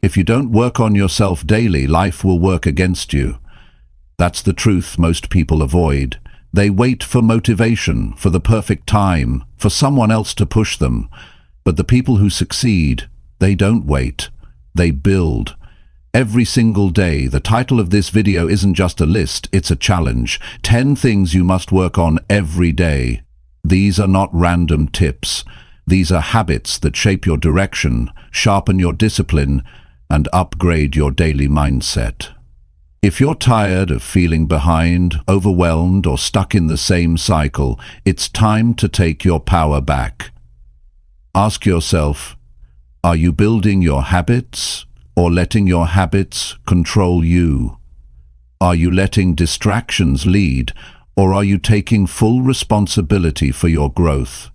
If you don't work on yourself daily, life will work against you. That's the truth most people avoid. They wait for motivation, for the perfect time, for someone else to push them. But the people who succeed, they don't wait. They build. Every single day. The title of this video isn't just a list, it's a challenge. 10 things you must work on every day. These are not random tips. These are habits that shape your direction, sharpen your discipline, and upgrade your daily mindset. If you're tired of feeling behind, overwhelmed, or stuck in the same cycle, it's time to take your power back. Ask yourself, are you building your habits or letting your habits control you? Are you letting distractions lead, or are you taking full responsibility for your growth?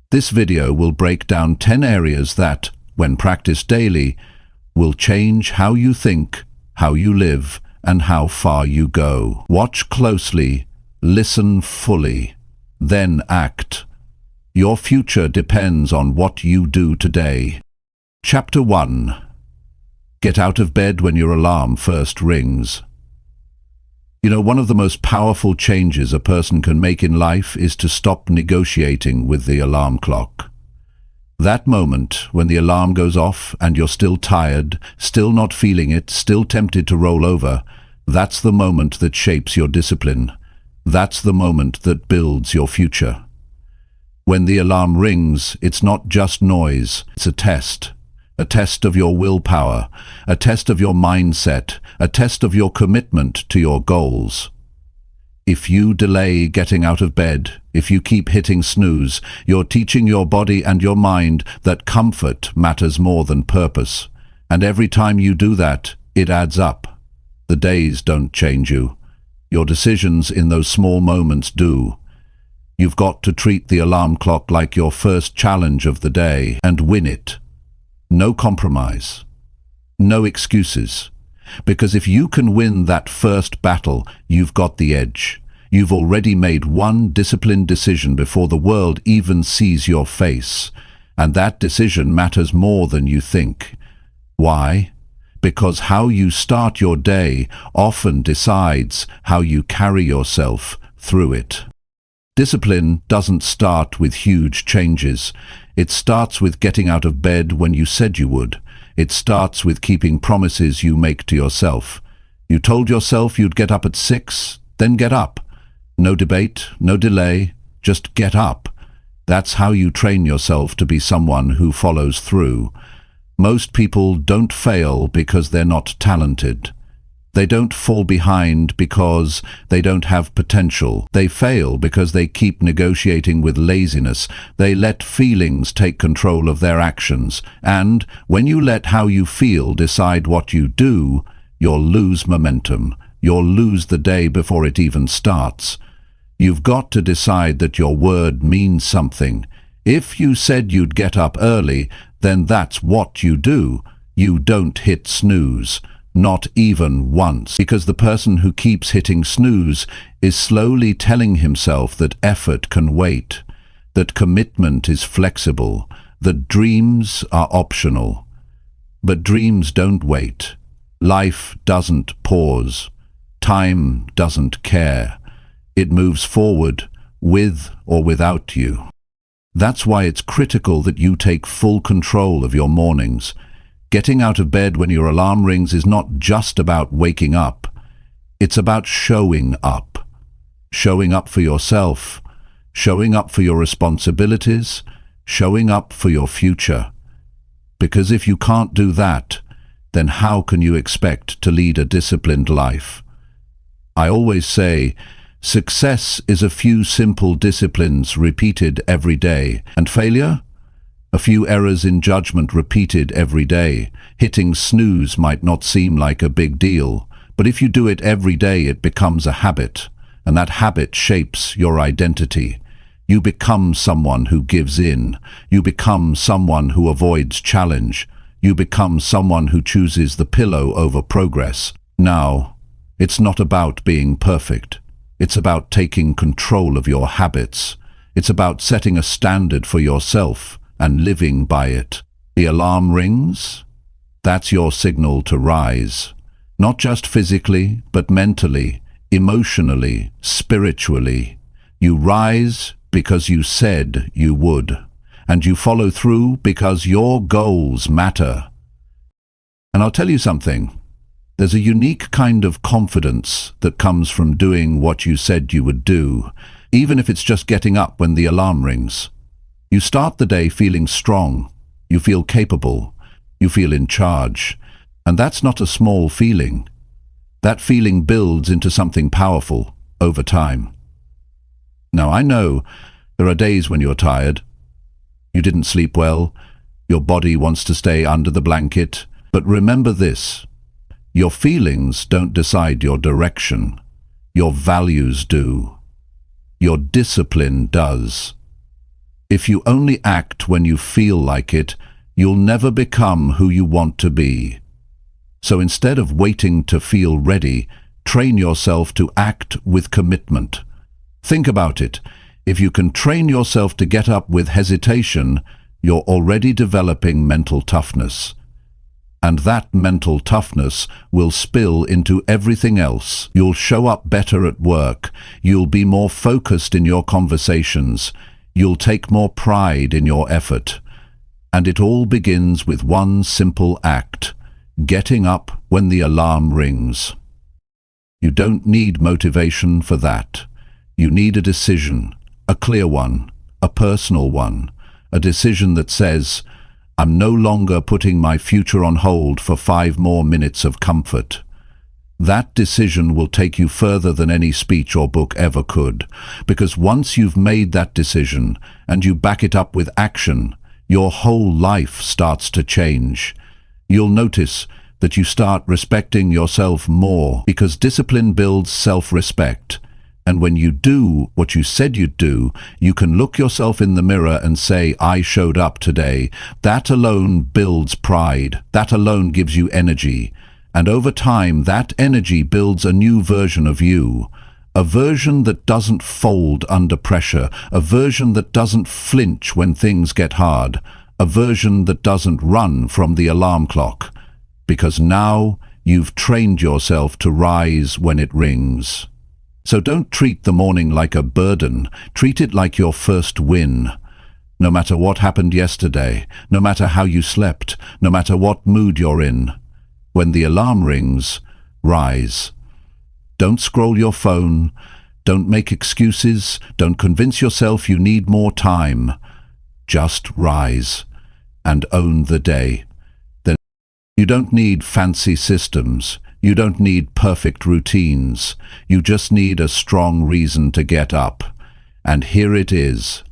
This video will break down 10 areas that, when practiced daily, will change how you think, how you live, and how far you go. Watch closely, listen fully, then act. Your future depends on what you do today. Chapter 1. Get out of bed when your alarm first rings. You know, one of the most powerful changes a person can make in life is to stop negotiating with the alarm clock. That moment when the alarm goes off and you're still tired, still not feeling it, still tempted to roll over, that's the moment that shapes your discipline. That's the moment that builds your future. When the alarm rings, it's not just noise, it's a test. A test of your willpower, a test of your mindset, a test of your commitment to your goals. If you delay getting out of bed, if you keep hitting snooze, you're teaching your body and your mind that comfort matters more than purpose. And every time you do that, it adds up. The days don't change you. Your decisions in those small moments do. You've got to treat the alarm clock like your first challenge of the day and win it. No compromise. No excuses. Because if you can win that first battle, you've got the edge. You've already made one disciplined decision before the world even sees your face. And that decision matters more than you think. Why? Because how you start your day often decides how you carry yourself through it. Discipline doesn't start with huge changes. It starts with getting out of bed when you said you would. It starts with keeping promises you make to yourself. You told yourself you'd get up at 6, then get up. No debate, no delay, just get up. That's how you train yourself to be someone who follows through. Most people don't fail because they're not talented. They don't fall behind because they don't have potential. They fail because they keep negotiating with laziness. They let feelings take control of their actions. And when you let how you feel decide what you do, you'll lose momentum. You'll lose the day before it even starts. You've got to decide that your word means something. If you said you'd get up early, then that's what you do. You don't hit snooze. Not even once, because the person who keeps hitting snooze is slowly telling himself that effort can wait, that commitment is flexible, that dreams are optional. But dreams don't wait. Life doesn't pause. Time doesn't care. It moves forward, with or without you. That's why it's critical that you take full control of your mornings. Getting out of bed when your alarm rings is not just about waking up. It's about showing up. Showing up for yourself. Showing up for your responsibilities. Showing up for your future. Because if you can't do that, then how can you expect to lead a disciplined life? I always say, success is a few simple disciplines repeated every day, and failure? A few errors in judgment repeated every day. Hitting snooze might not seem like a big deal, but if you do it every day, it becomes a habit, and that habit shapes your identity. You become someone who gives in. You become someone who avoids challenge. You become someone who chooses the pillow over progress. Now, it's not about being perfect. It's about taking control of your habits. It's about setting a standard for yourself and living by it. The alarm rings. That's your signal to rise. Not just physically, but mentally, emotionally, spiritually. You rise because you said you would, and you follow through because your goals matter. And I'll tell you something. There's a unique kind of confidence that comes from doing what you said you would do, even if it's just getting up when the alarm rings. You start the day feeling strong, you feel capable, you feel in charge, and that's not a small feeling. That feeling builds into something powerful over time. Now, I know there are days when you're tired. You didn't sleep well, your body wants to stay under the blanket, but remember this. Your feelings don't decide your direction. Your values do. Your discipline does. If you only act when you feel like it, you'll never become who you want to be. So instead of waiting to feel ready, train yourself to act with commitment. Think about it. If you can train yourself to get up with hesitation, you're already developing mental toughness. And that mental toughness will spill into everything else. You'll show up better at work. You'll be more focused in your conversations. You'll take more pride in your effort. And it all begins with one simple act: getting up when the alarm rings. You don't need motivation for that. You need a decision, a clear one, a personal one, a decision that says, I'm no longer putting my future on hold for 5 more minutes of comfort. That decision will take you further than any speech or book ever could, because once you've made that decision and you back it up with action, your whole life starts to change. You'll notice that you start respecting yourself more, because discipline builds self-respect. And when you do what you said you'd do, you can look yourself in the mirror and say, I showed up today. That alone builds pride. That alone gives you energy. And over time, that energy builds a new version of you. A version that doesn't fold under pressure. A version that doesn't flinch when things get hard. A version that doesn't run from the alarm clock. Because now you've trained yourself to rise when it rings. So don't treat the morning like a burden. Treat it like your first win. No matter what happened yesterday, no matter how you slept, no matter what mood you're in, when the alarm rings, rise. Don't scroll your phone. Don't make excuses. Don't convince yourself you need more time. Just rise and own the day. Then you don't need fancy systems. You don't need perfect routines. You just need a strong reason to get up. And here it is.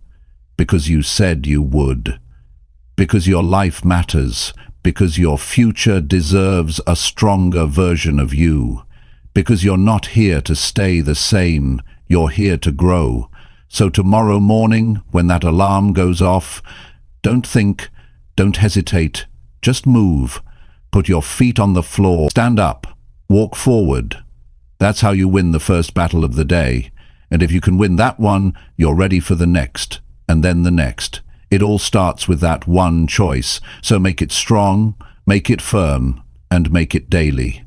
Because you said you would. Because your life matters. Because your future deserves a stronger version of you. Because you're not here to stay the same. You're here to grow. So tomorrow morning, when that alarm goes off, don't think, don't hesitate. Just move. Put your feet on the floor. Stand up. Walk forward. That's how you win the first battle of the day. And if you can win that one, you're ready for the next, and then the next. It all starts with that one choice. So make it strong, make it firm, and make it daily.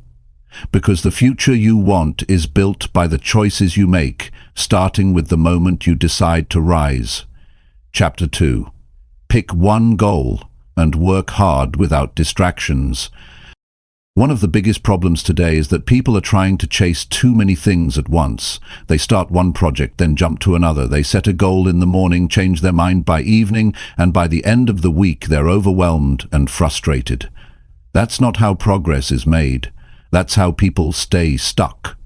Because the future you want is built by the choices you make, starting with the moment you decide to rise. Chapter 2. Pick one goal and work hard without distractions. One of the biggest problems today is that people are trying to chase too many things at once. They start one project, then jump to another. They set a goal in the morning, change their mind by evening, and by the end of the week they're overwhelmed and frustrated. That's not how progress is made. That's how people stay stuck.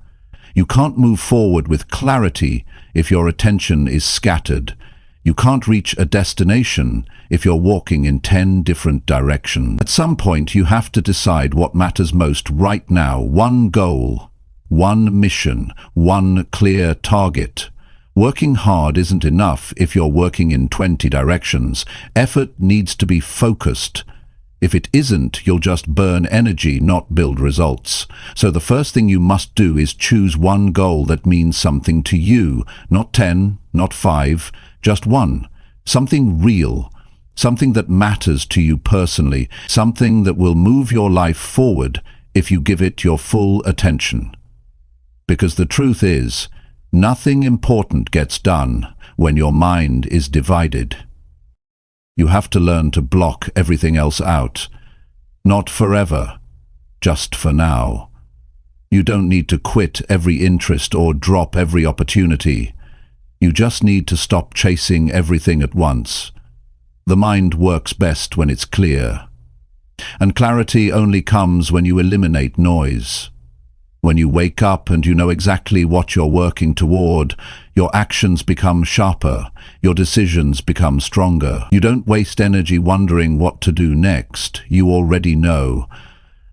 You can't move forward with clarity if your attention is scattered. You can't reach a destination if you're walking in 10 different directions. At some point, you have to decide what matters most right now. One goal, one mission, one clear target. Working hard isn't enough if you're working in 20 directions. Effort needs to be focused. If it isn't, you'll just burn energy, not build results. So the first thing you must do is choose one goal that means something to you. Not 10, not 5, just one. Something real. something that matters to you personally, something that will move your life forward if you give it your full attention. Because the truth is, nothing important gets done when your mind is divided. You have to learn to block everything else out. Not forever, just for now. You don't need to quit every interest or drop every opportunity. You just need to stop chasing everything at once. The mind works best when it's clear. And clarity only comes when you eliminate noise. When you wake up and you know exactly what you're working toward, your actions become sharper, your decisions become stronger. You don't waste energy wondering what to do next. You already know.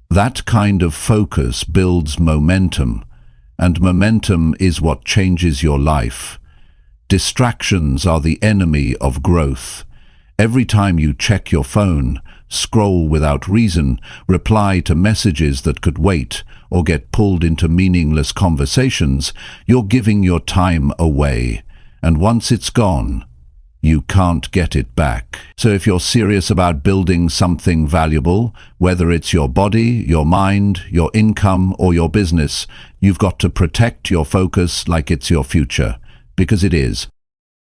That kind of focus builds momentum, and momentum is what changes your life. Distractions are the enemy of growth. Every time you check your phone, scroll without reason, reply to messages that could wait, or get pulled into meaningless conversations, you're giving your time away. And once it's gone, you can't get it back. So if you're serious about building something valuable, whether it's your body, your mind, your income, or your business, you've got to protect your focus like it's your future. Because it is.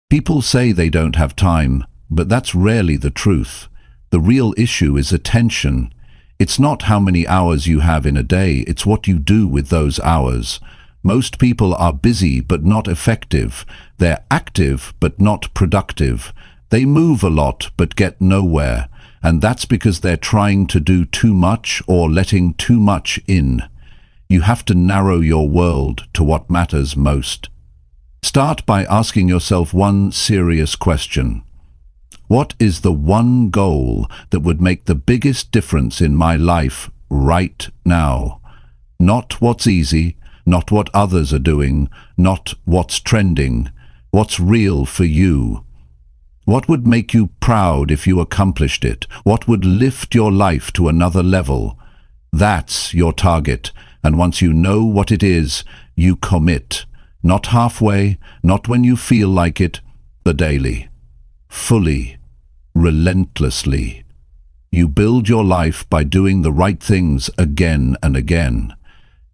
People say they don't have time, but that's rarely the truth. The real issue is attention. It's not how many hours you have in a day, it's what you do with those hours. Most people are busy but not effective. They're active but not productive. They move a lot but get nowhere. And that's because they're trying to do too much or letting too much in. You have to narrow your world to what matters most. Start by asking yourself one serious question. What is the one goal that would make the biggest difference in my life right now? Not what's easy, not what others are doing, not what's trending. What's real for you? What would make you proud if you accomplished it? What would lift your life to another level? That's your target, and once you know what it is, you commit. Not halfway, not when you feel like it, but daily. Fully. Relentlessly. You build your life by doing the right things again and again.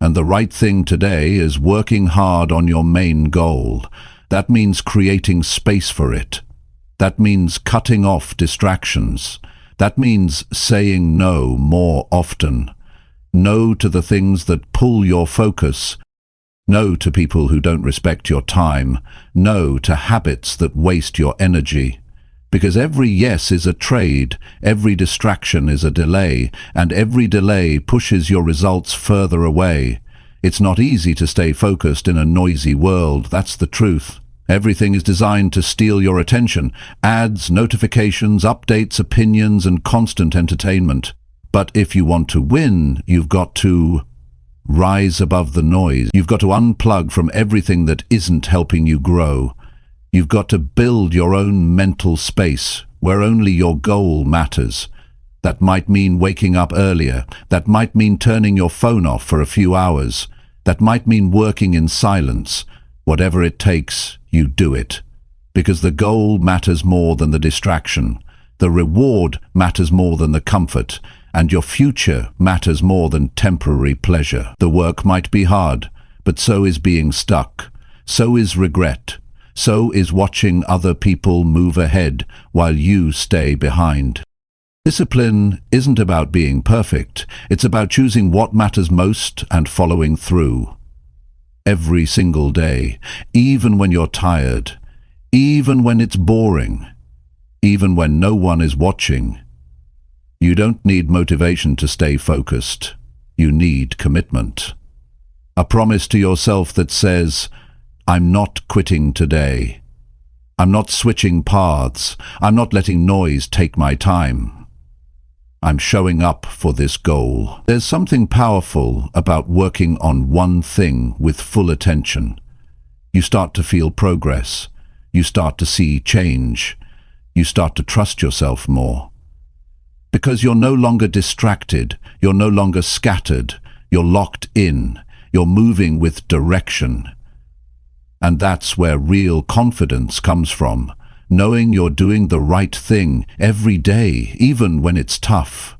And the right thing today is working hard on your main goal. That means creating space for it. That means cutting off distractions. That means saying no more often. No to the things that pull your focus. No to people who don't respect your time. No to habits that waste your energy. Because every yes is a trade, every distraction is a delay, and every delay pushes your results further away. It's not easy to stay focused in a noisy world, that's the truth. Everything is designed to steal your attention. Ads, notifications, updates, opinions, and constant entertainment. But if you want to win, you've got to rise above the noise. You've got to unplug from everything that isn't helping you grow. You've got to build your own mental space where only your goal matters. That might mean waking up earlier. That might mean turning your phone off for a few hours. That might mean working in silence. Whatever it takes, you do it. Because the goal matters more than the distraction. The reward matters more than the comfort. And your future matters more than temporary pleasure. The work might be hard, but so is being stuck. So is regret. So is watching other people move ahead while you stay behind. Discipline isn't about being perfect. It's about choosing what matters most and following through. Every single day, even when you're tired, even when it's boring, even when no one is watching. You don't need motivation to stay focused. You need commitment. A promise to yourself that says, I'm not quitting today. I'm not switching paths. I'm not letting noise take my time. I'm showing up for this goal. There's something powerful about working on one thing with full attention. You start to feel progress. You start to see change. You start to trust yourself more. Because you're no longer distracted. You're no longer scattered. You're locked in. You're moving with direction. And that's where real confidence comes from. knowing you're doing the right thing every day, even when it's tough.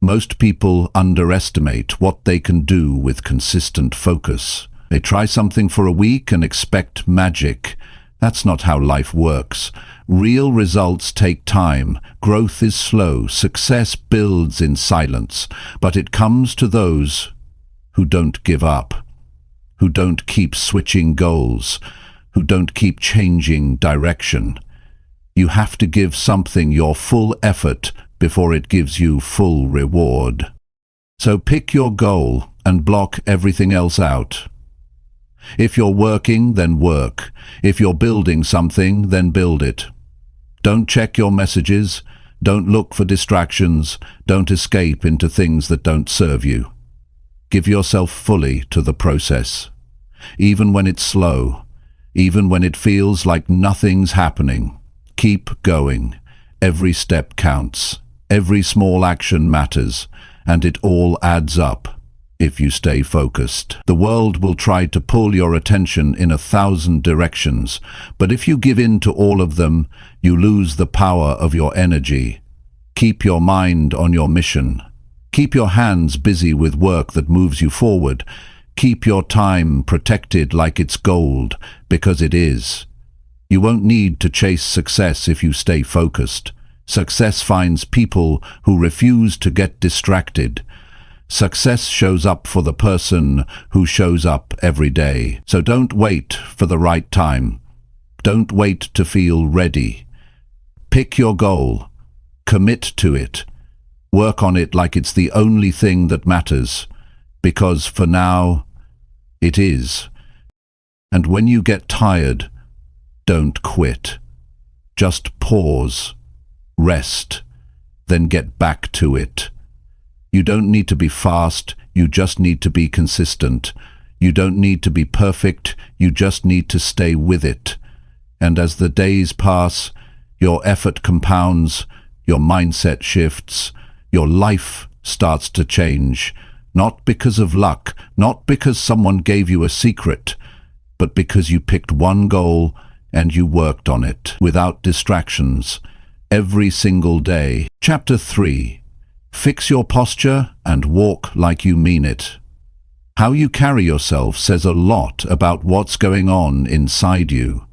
Most people underestimate what they can do with consistent focus. They try something for a week and expect magic. That's not how life works. Real results take time. Growth is slow. Success builds in silence. But it comes to those who don't give up, who don't keep switching goals, who don't keep changing direction. You have to give something your full effort before it gives you full reward. So pick your goal and block everything else out. If you're working, then work. If you're building something, then build it. Don't check your messages. Don't look for distractions. Don't escape into things that don't serve you. Give yourself fully to the process. Even when it's slow, even when it feels like nothing's happening, keep going. Every step counts. Every small action matters, and it all adds up if you stay focused. The world will try to pull your attention in 1,000 directions, but if you give in to all of them, you lose the power of your energy. Keep your mind on your mission. Keep your hands busy with work that moves you forward. Keep your time protected like it's gold, because it is. You won't need to chase success if you stay focused. Success finds people who refuse to get distracted. Success shows up for the person who shows up every day. So don't wait for the right time. Don't wait to feel ready. Pick your goal. Commit to it. Work on it like it's the only thing that matters, because for now, it is. And when you get tired, don't quit. Just pause. Rest, then get back to it. You don't need to be fast, you just need to be consistent. You don't need to be perfect, you just need to stay with it. And as the days pass, your effort compounds, your mindset shifts, your life starts to change. Not because of luck, not because someone gave you a secret, but because you picked one goal and you worked on it without distractions. Every single day. Chapter 3. Fix your posture and walk like you mean it. How you carry yourself says a lot about what's going on inside you.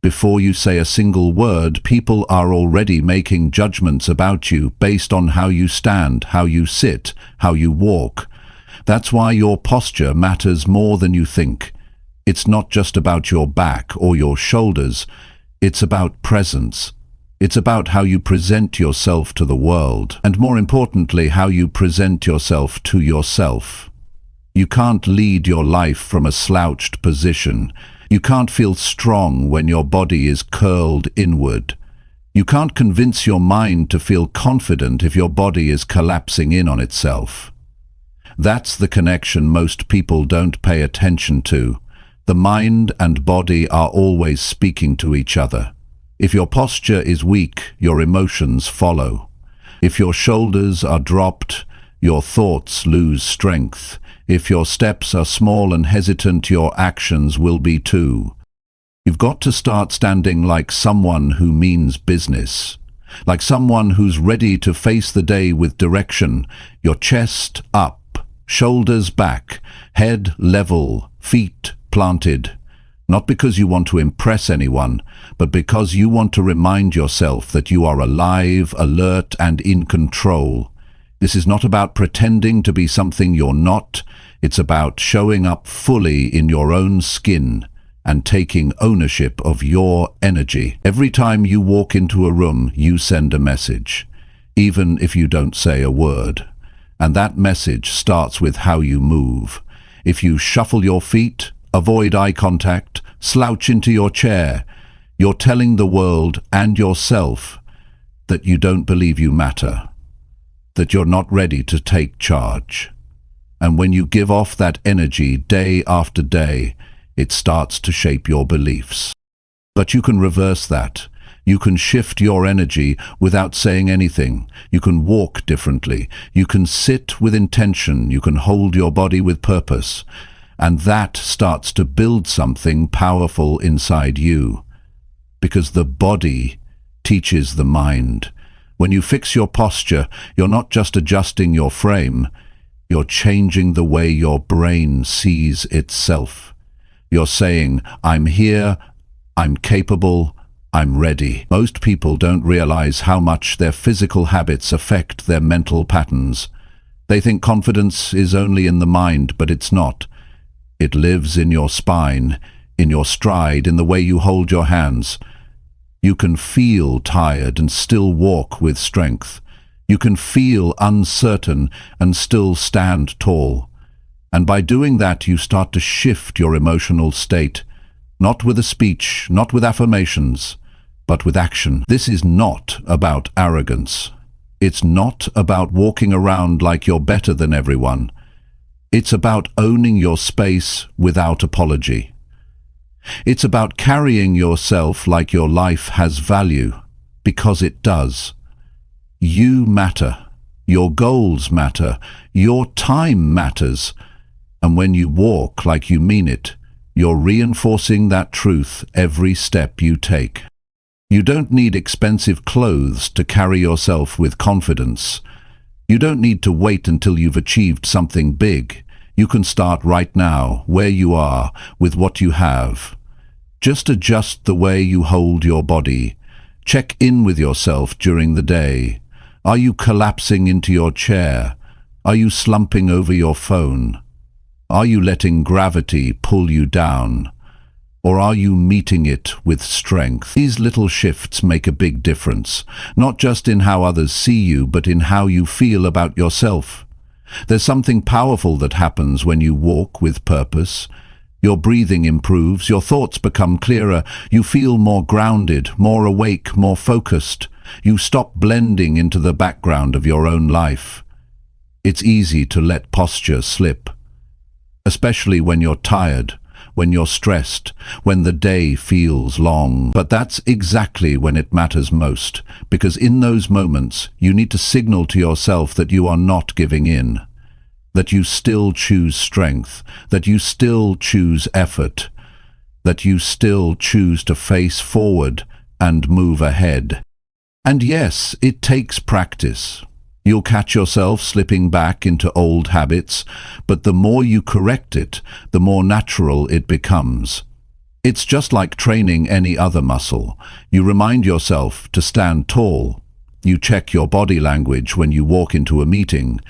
Before you say a single word, people are already making judgments about you based on how you stand, how you sit, how you walk. That's why your posture matters more than you think. It's not just about your back or your shoulders. It's about presence. It's about how you present yourself to the world, and more importantly, how you present yourself to yourself. You can't lead your life from a slouched position. You can't feel strong when your body is curled inward. You can't convince your mind to feel confident if your body is collapsing in on itself. That's the connection most people don't pay attention to. The mind and body are always speaking to each other. If your posture is weak, your emotions follow. If your shoulders are dropped, your thoughts lose strength. If your steps are small and hesitant, your actions will be too. You've got to start standing like someone who means business, like someone who's ready to face the day with direction, your chest up, shoulders back, head level, feet planted. Not because you want to impress anyone, but because you want to remind yourself that you are alive, alert, and in control. This is not about pretending to be something you're not. It's about showing up fully in your own skin and taking ownership of your energy. Every time you walk into a room, you send a message, even if you don't say a word. And that message starts with how you move. If you shuffle your feet, avoid eye contact, slouch into your chair, you're telling the world and yourself that you don't believe you matter, that you're not ready to take charge. And when you give off that energy day after day, it starts to shape your beliefs. But you can reverse that. You can shift your energy without saying anything. You can walk differently. You can sit with intention. You can hold your body with purpose. And that starts to build something powerful inside you. because the body teaches the mind. When you fix your posture, you're not just adjusting your frame, you're changing the way your brain sees itself. You're saying, I'm here, I'm capable, I'm ready. Most people don't realize how much their physical habits affect their mental patterns. They think confidence is only in the mind, but it's not. It lives in your spine, in your stride, in the way you hold your hands. You can feel tired and still walk with strength. You can feel uncertain and still stand tall. And by doing that, you start to shift your emotional state, not with a speech, not with affirmations, but with action. This is not about arrogance. It's not about walking around like you're better than everyone. It's about owning your space without apology. It's about carrying yourself like your life has value, because it does. You matter. Your goals matter. Your time matters. And when you walk like you mean it, you're reinforcing that truth every step you take. You don't need expensive clothes to carry yourself with confidence. You don't need to wait until you've achieved something big. You can start right now, where you are, with what you have. Just adjust the way you hold your body. Check in with yourself during the day. Are you collapsing into your chair? Are you slumping over your phone? Are you letting gravity pull you down? Or are you meeting it with strength? These little shifts make a big difference, not just in how others see you, but in how you feel about yourself. There's something powerful that happens when you walk with purpose. Your breathing improves, your thoughts become clearer, you feel more grounded, more awake, more focused. You stop blending into the background of your own life. It's easy to let posture slip, especially when you're tired, when you're stressed, when the day feels long. But that's exactly when it matters most, because in those moments you need to signal to yourself that you are not giving in, that you still choose strength, that you still choose effort, that you still choose to face forward and move ahead. And yes, it takes practice. You'll catch yourself slipping back into old habits, but the more you correct it, the more natural it becomes. It's just like training any other muscle. You remind yourself to stand tall. You check your body language when you walk into a meeting.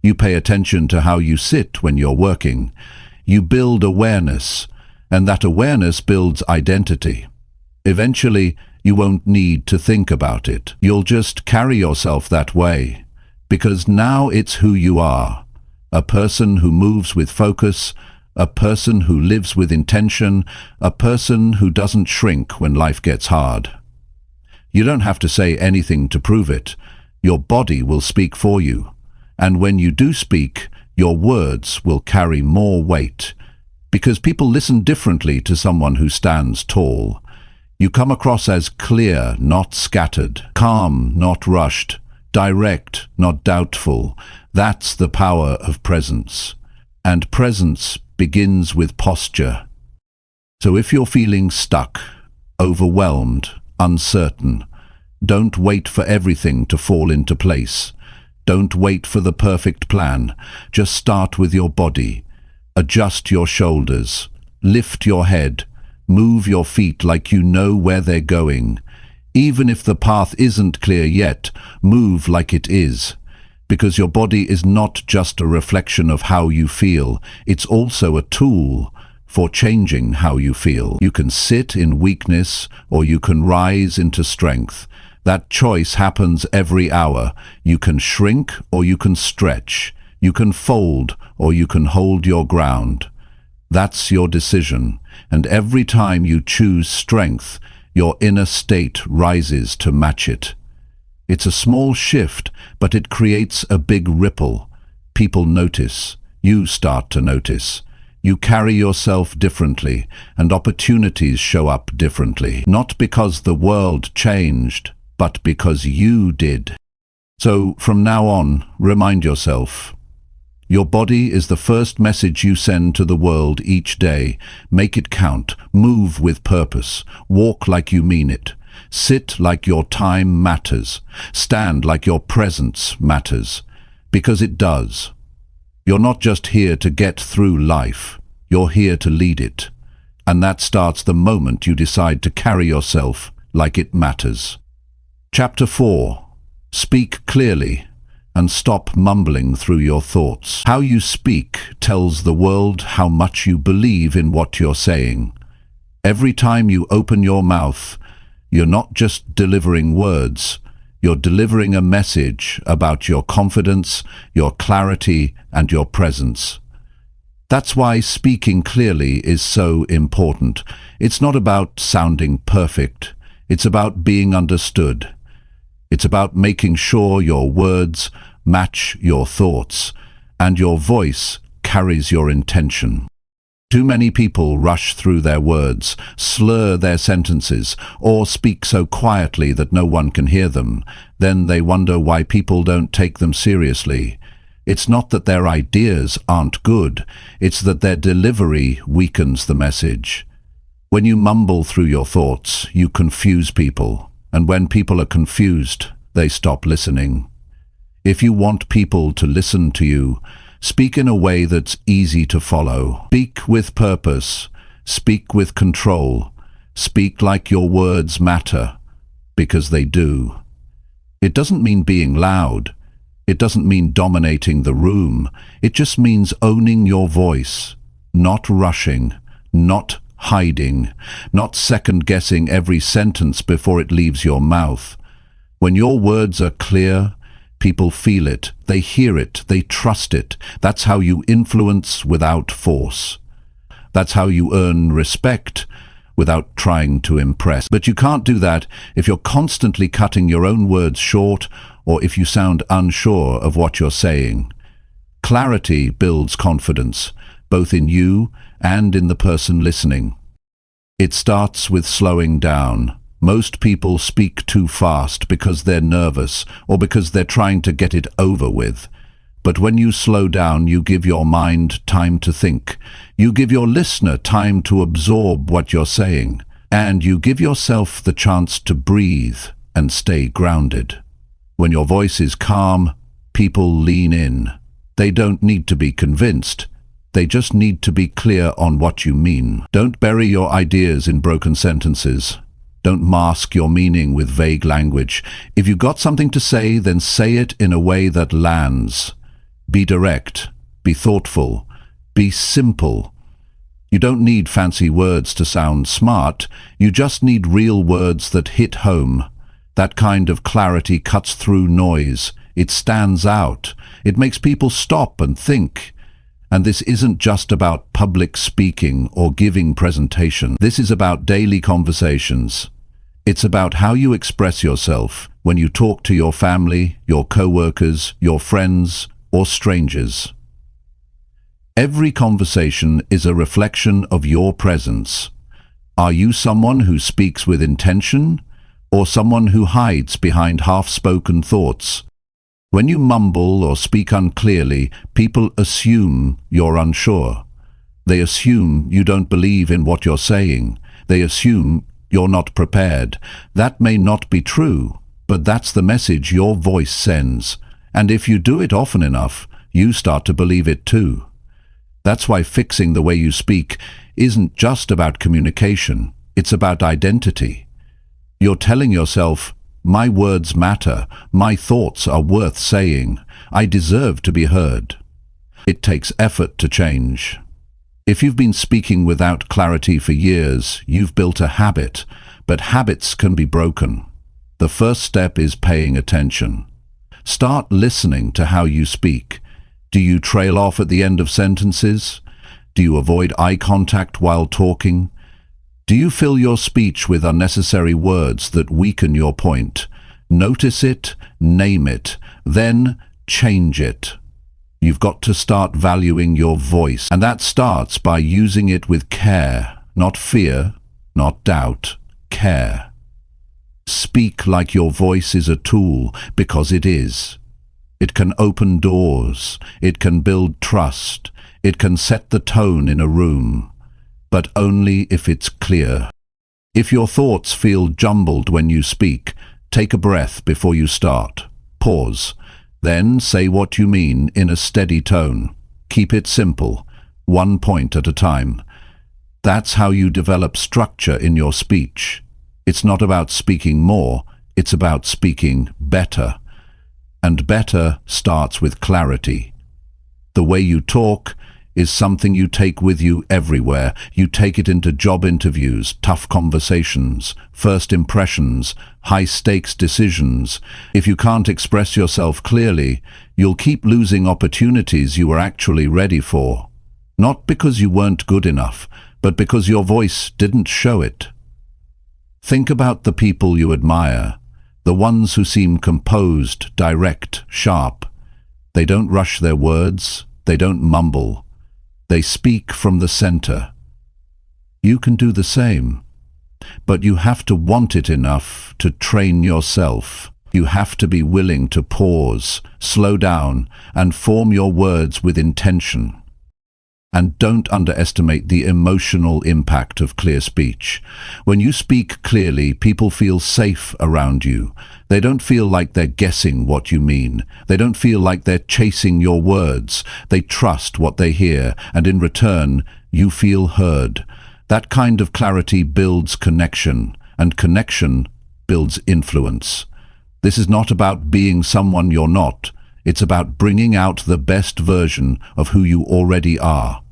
You pay attention to how you sit when you're working. You build awareness, and that awareness builds identity. Eventually, you won't need to think about it. You'll just carry yourself that way. Because now it's who you are, a person who moves with focus, a person who lives with intention, a person who doesn't shrink when life gets hard. You don't have to say anything to prove it. Your body will speak for you. And when you do speak, your words will carry more weight. Because people listen differently to someone who stands tall. You come across as clear, not scattered, calm, not rushed, direct, not doubtful. That's the power of presence. And presence begins with posture. So if you're feeling stuck, overwhelmed, uncertain, don't wait for everything to fall into place. Don't wait for the perfect plan. Just start with your body. Adjust your shoulders. Lift your head. Move your feet like you know where they're going. Even if the path isn't clear yet, move like it is. Because your body is not just a reflection of how you feel, it's also a tool for changing how you feel. You can sit in weakness or you can rise into strength. That choice happens every hour. You can shrink or you can stretch. You can fold or you can hold your ground. That's your decision. And every time you choose strength, your inner state rises to match it. It's a small shift, but it creates a big ripple. People notice. You start to notice. You carry yourself differently, and opportunities show up differently. Not because the world changed, but because you did. So from now on, remind yourself, Your body is the first message you send to the world each day. Make it count. Move with purpose. Walk like you mean it. Sit like your time matters. Stand like your presence matters. Because it does. You're not just here to get through life. You're here to lead it. And that starts the moment you decide to carry yourself like it matters. Chapter 4. Speak clearly and stop mumbling through your thoughts. How you speak tells the world how much you believe in what you're saying. Every time you open your mouth, you're not just delivering words, you're delivering a message about your confidence, your clarity, and your presence. That's why speaking clearly is so important. It's not about sounding perfect. It's about being understood. It's about making sure your words match your thoughts and your voice carries your intention. Too many people rush through their words, slur their sentences, or speak so quietly that no one can hear them. Then they wonder why people don't take them seriously. It's not that their ideas aren't good, it's that their delivery weakens the message. When you mumble through your thoughts, you confuse people. And when people are confused, they stop listening. If you want people to listen to you, speak in a way that's easy to follow. Speak with purpose. Speak with control. Speak like your words matter, because they do. It doesn't mean being loud. It doesn't mean dominating the room. It just means owning your voice, not rushing, not hiding, not second-guessing every sentence before it leaves your mouth. When your words are clear, people feel it, they hear it, they trust it. That's how you influence without force. That's how you earn respect without trying to impress. But you can't do that if you're constantly cutting your own words short or if you sound unsure of what you're saying. Clarity builds confidence, both in you and in the person listening. It starts with slowing down. Most people speak too fast because they're nervous or because they're trying to get it over with. But when you slow down, you give your mind time to think. You give your listener time to absorb what you're saying. And you give yourself the chance to breathe and stay grounded. When your voice is calm, people lean in. They don't need to be convinced. They just need to be clear on what you mean. Don't bury your ideas in broken sentences. Don't mask your meaning with vague language. If you've got something to say, then say it in a way that lands. Be direct. Be thoughtful. Be simple. You don't need fancy words to sound smart. You just need real words that hit home. That kind of clarity cuts through noise. It stands out. It makes people stop and think. And this isn't just about public speaking or giving presentation. This is about daily conversations. It's about how you express yourself when you talk to your family, your co-workers, your friends, or strangers. Every conversation is a reflection of your presence. Are you someone who speaks with intention, or someone who hides behind half-spoken thoughts? When you mumble or speak unclearly, people assume you're unsure. They assume you don't believe in what you're saying. They assume you're not prepared. That may not be true, but that's the message your voice sends. And if you do it often enough, you start to believe it too. That's why fixing the way you speak isn't just about communication. It's about identity. You're telling yourself, my words matter, my thoughts are worth saying, I deserve to be heard. It takes effort to change. If you've been speaking without clarity for years, you've built a habit, but habits can be broken. The first step is paying attention. Start listening to how you speak. Do you trail off at the end of sentences? Do you avoid eye contact while talking? Do you fill your speech with unnecessary words that weaken your point? Notice it, name it, then change it. You've got to start valuing your voice, and that starts by using it with care, not fear, not doubt, care. Speak like your voice is a tool, because it is. It can open doors. It can build trust. It can set the tone in a room. But only if it's clear. If your thoughts feel jumbled when you speak, take a breath before you start. Pause. Then say what you mean in a steady tone. Keep it simple, one point at a time. That's how you develop structure in your speech. It's not about speaking more, it's about speaking better. And better starts with clarity. The way you talk is something you take with you everywhere. You take it into job interviews, tough conversations, first impressions, high-stakes decisions. If you can't express yourself clearly, you'll keep losing opportunities you were actually ready for. Not because you weren't good enough, but because your voice didn't show it. Think about the people you admire, the ones who seem composed, direct, sharp. They don't rush their words, they don't mumble. They speak from the center. You can do the same, but you have to want it enough to train yourself. You have to be willing to pause, slow down, and form your words with intention. And don't underestimate the emotional impact of clear speech. When you speak clearly, people feel safe around you. They don't feel like they're guessing what you mean. They don't feel like they're chasing your words. They trust what they hear, and in return, you feel heard. That kind of clarity builds connection, and connection builds influence. This is not about being someone you're not. It's about bringing out the best version of who you already are.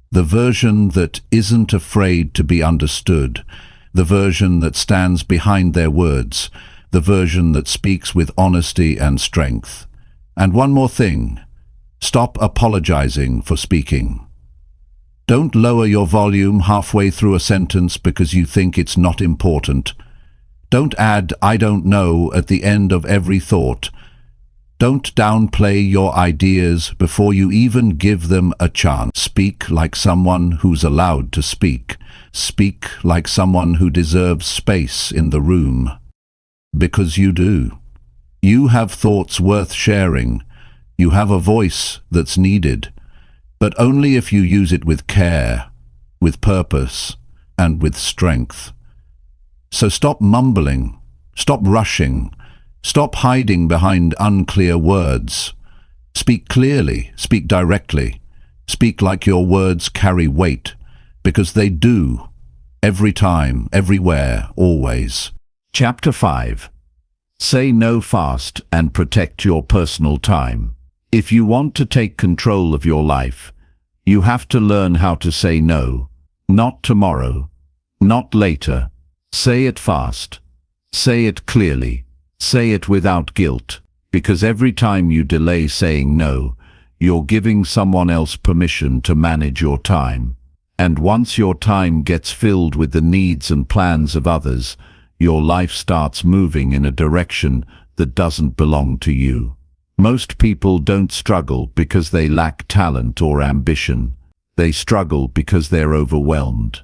The version that isn't afraid to be understood, the version that stands behind their words, the version that speaks with honesty and strength. And one more thing, stop apologizing for speaking. Don't lower your volume halfway through a sentence because you think it's not important. Don't add "I don't know" at the end of every thought. Don't downplay your ideas before you even give them a chance. Speak like someone who's allowed to speak. Speak like someone who deserves space in the room. Because you do. You have thoughts worth sharing. You have a voice that's needed. But only if you use it with care, with purpose, and with strength. So stop mumbling. Stop rushing. Stop hiding behind unclear words. Speak clearly, speak directly. Speak like your words carry weight, because they do. Every time, everywhere, always. Chapter 5. Say no fast and protect your personal time. If you want to take control of your life, you have to learn how to say no. Not tomorrow. Not later. Say it fast. Say it clearly. Say it without guilt, because every time you delay saying no, you're giving someone else permission to manage your time. And once your time gets filled with the needs and plans of others, your life starts moving in a direction that doesn't belong to you. Most people don't struggle because they lack talent or ambition. They struggle because they're overwhelmed.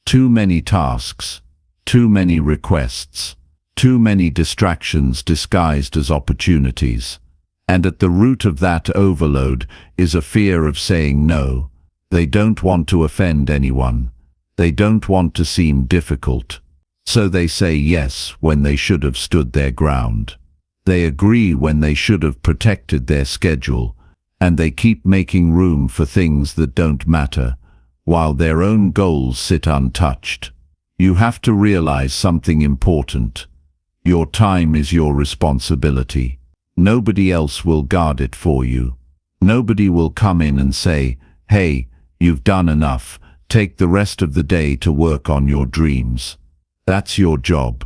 Too many tasks, too many requests, too many distractions disguised as opportunities. And at the root of that overload is a fear of saying no. They don't want to offend anyone. They don't want to seem difficult. So they say yes when they should have stood their ground. They agree when they should have protected their schedule. And they keep making room for things that don't matter, while their own goals sit untouched. You have to realize something important. Your time is your responsibility. Nobody else will guard it for you. Nobody will come in and say, "Hey, you've done enough. Take the rest of the day to work on your dreams." That's your job.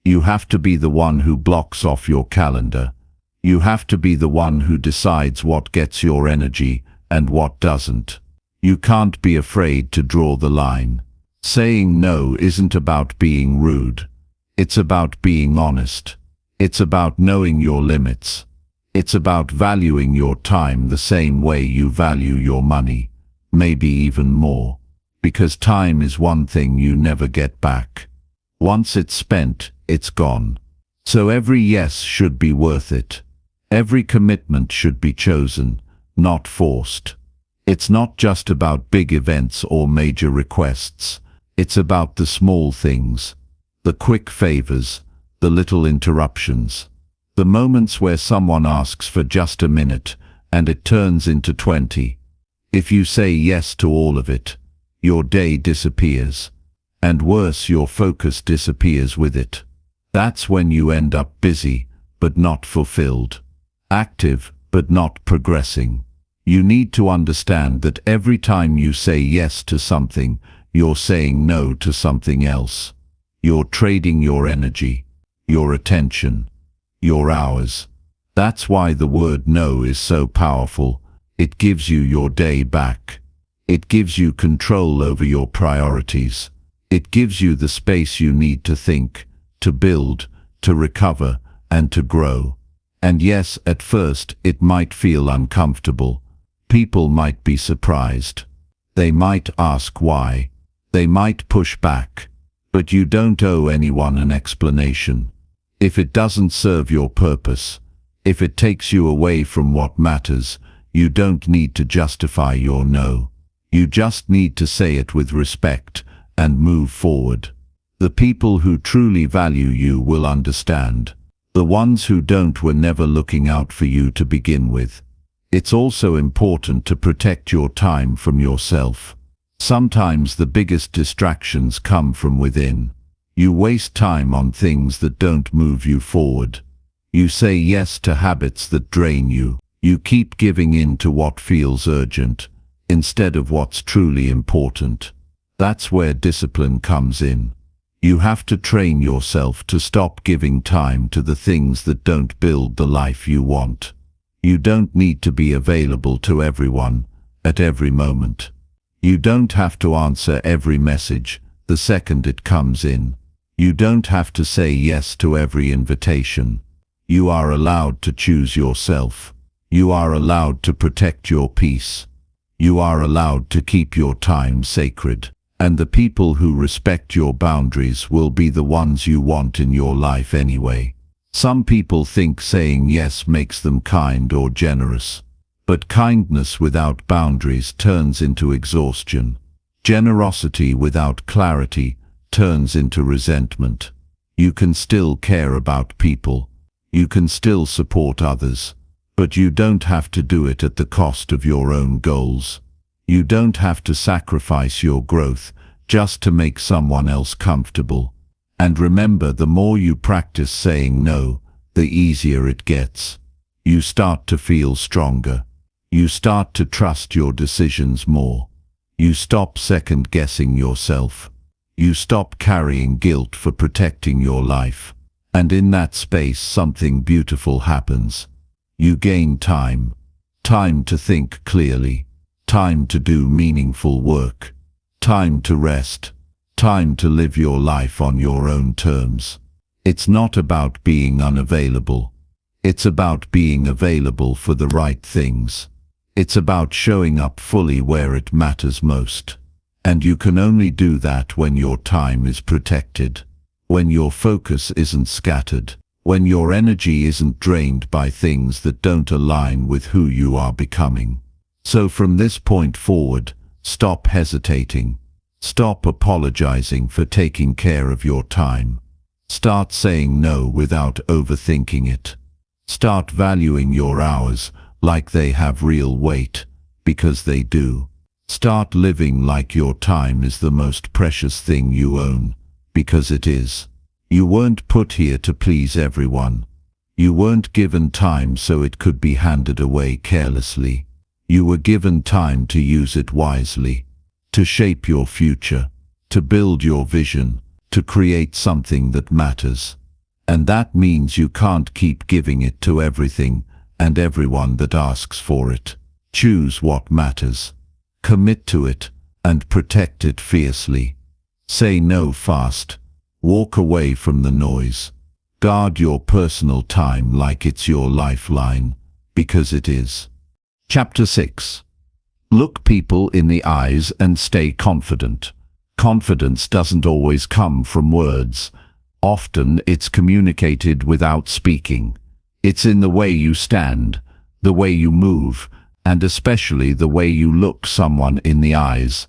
You have to be the one who blocks off your calendar. You have to be the one who decides what gets your energy and what doesn't. You can't be afraid to draw the line. Saying no isn't about being rude. It's about being honest. It's about knowing your limits. It's about valuing your time the same way you value your money, maybe even more. Because time is one thing you never get back. Once it's spent, it's gone. So every yes should be worth it. Every commitment should be chosen, not forced. It's not just about big events or major requests. It's about the small things, the quick favors, the little interruptions, the moments where someone asks for just a minute and it turns into 20. If you say yes to all of it, your day disappears, and worse, your focus disappears with it. That's when you end up busy, but not fulfilled, active, but not progressing. You need to understand that every time you say yes to something, you're saying no to something else. You're trading your energy, your attention, your hours. That's why the word no is so powerful. It gives you your day back. It gives you control over your priorities. It gives you the space you need to think, to build, to recover, and to grow. And yes, at first, it might feel uncomfortable. People might be surprised. They might ask why. They might push back. But you don't owe anyone an explanation. If it doesn't serve your purpose, if it takes you away from what matters, you don't need to justify your no. You just need to say it with respect and move forward. The people who truly value you will understand. The ones who don't were never looking out for you to begin with. It's also important to protect your time from yourself. Sometimes the biggest distractions come from within. You waste time on things that don't move you forward. You say yes to habits that drain you. You keep giving in to what feels urgent, instead of what's truly important. That's where discipline comes in. You have to train yourself to stop giving time to the things that don't build the life you want. You don't need to be available to everyone, at every moment. You don't have to answer every message the second it comes in. You don't have to say yes to every invitation. You are allowed to choose yourself. You are allowed to protect your peace. You are allowed to keep your time sacred. And the people who respect your boundaries will be the ones you want in your life anyway. Some people think saying yes makes them kind or generous. But kindness without boundaries turns into exhaustion. Generosity without clarity turns into resentment. You can still care about people. You can still support others. But you don't have to do it at the cost of your own goals. You don't have to sacrifice your growth just to make someone else comfortable. And remember, the more you practice saying no, the easier it gets. You start to feel stronger. You start to trust your decisions more. You stop second-guessing yourself. You stop carrying guilt for protecting your life. And in that space, something beautiful happens. You gain time. Time to think clearly. Time to do meaningful work. Time to rest. Time to live your life on your own terms. It's not about being unavailable. It's about being available for the right things. It's about showing up fully where it matters most. And you can only do that when your time is protected, when your focus isn't scattered, when your energy isn't drained by things that don't align with who you are becoming. So from this point forward, stop hesitating. Stop apologizing for taking care of your time. Start saying no without overthinking it. Start valuing your hours like they have real weight, because they do. Start living like your time is the most precious thing you own, because it is. You weren't put here to please everyone. You weren't given time so it could be handed away carelessly. You were given time to use it wisely, to shape your future, to build your vision, to create something that matters. And that means you can't keep giving it to everything and everyone that asks for it. Choose what matters. Commit to it and protect it fiercely. Say no fast. Walk away from the noise. Guard your personal time like it's your lifeline, because it is. Chapter 6. Look people in the eyes and stay confident. Confidence doesn't always come from words. Often it's communicated without speaking. It's in the way you stand, the way you move, and especially the way you look someone in the eyes.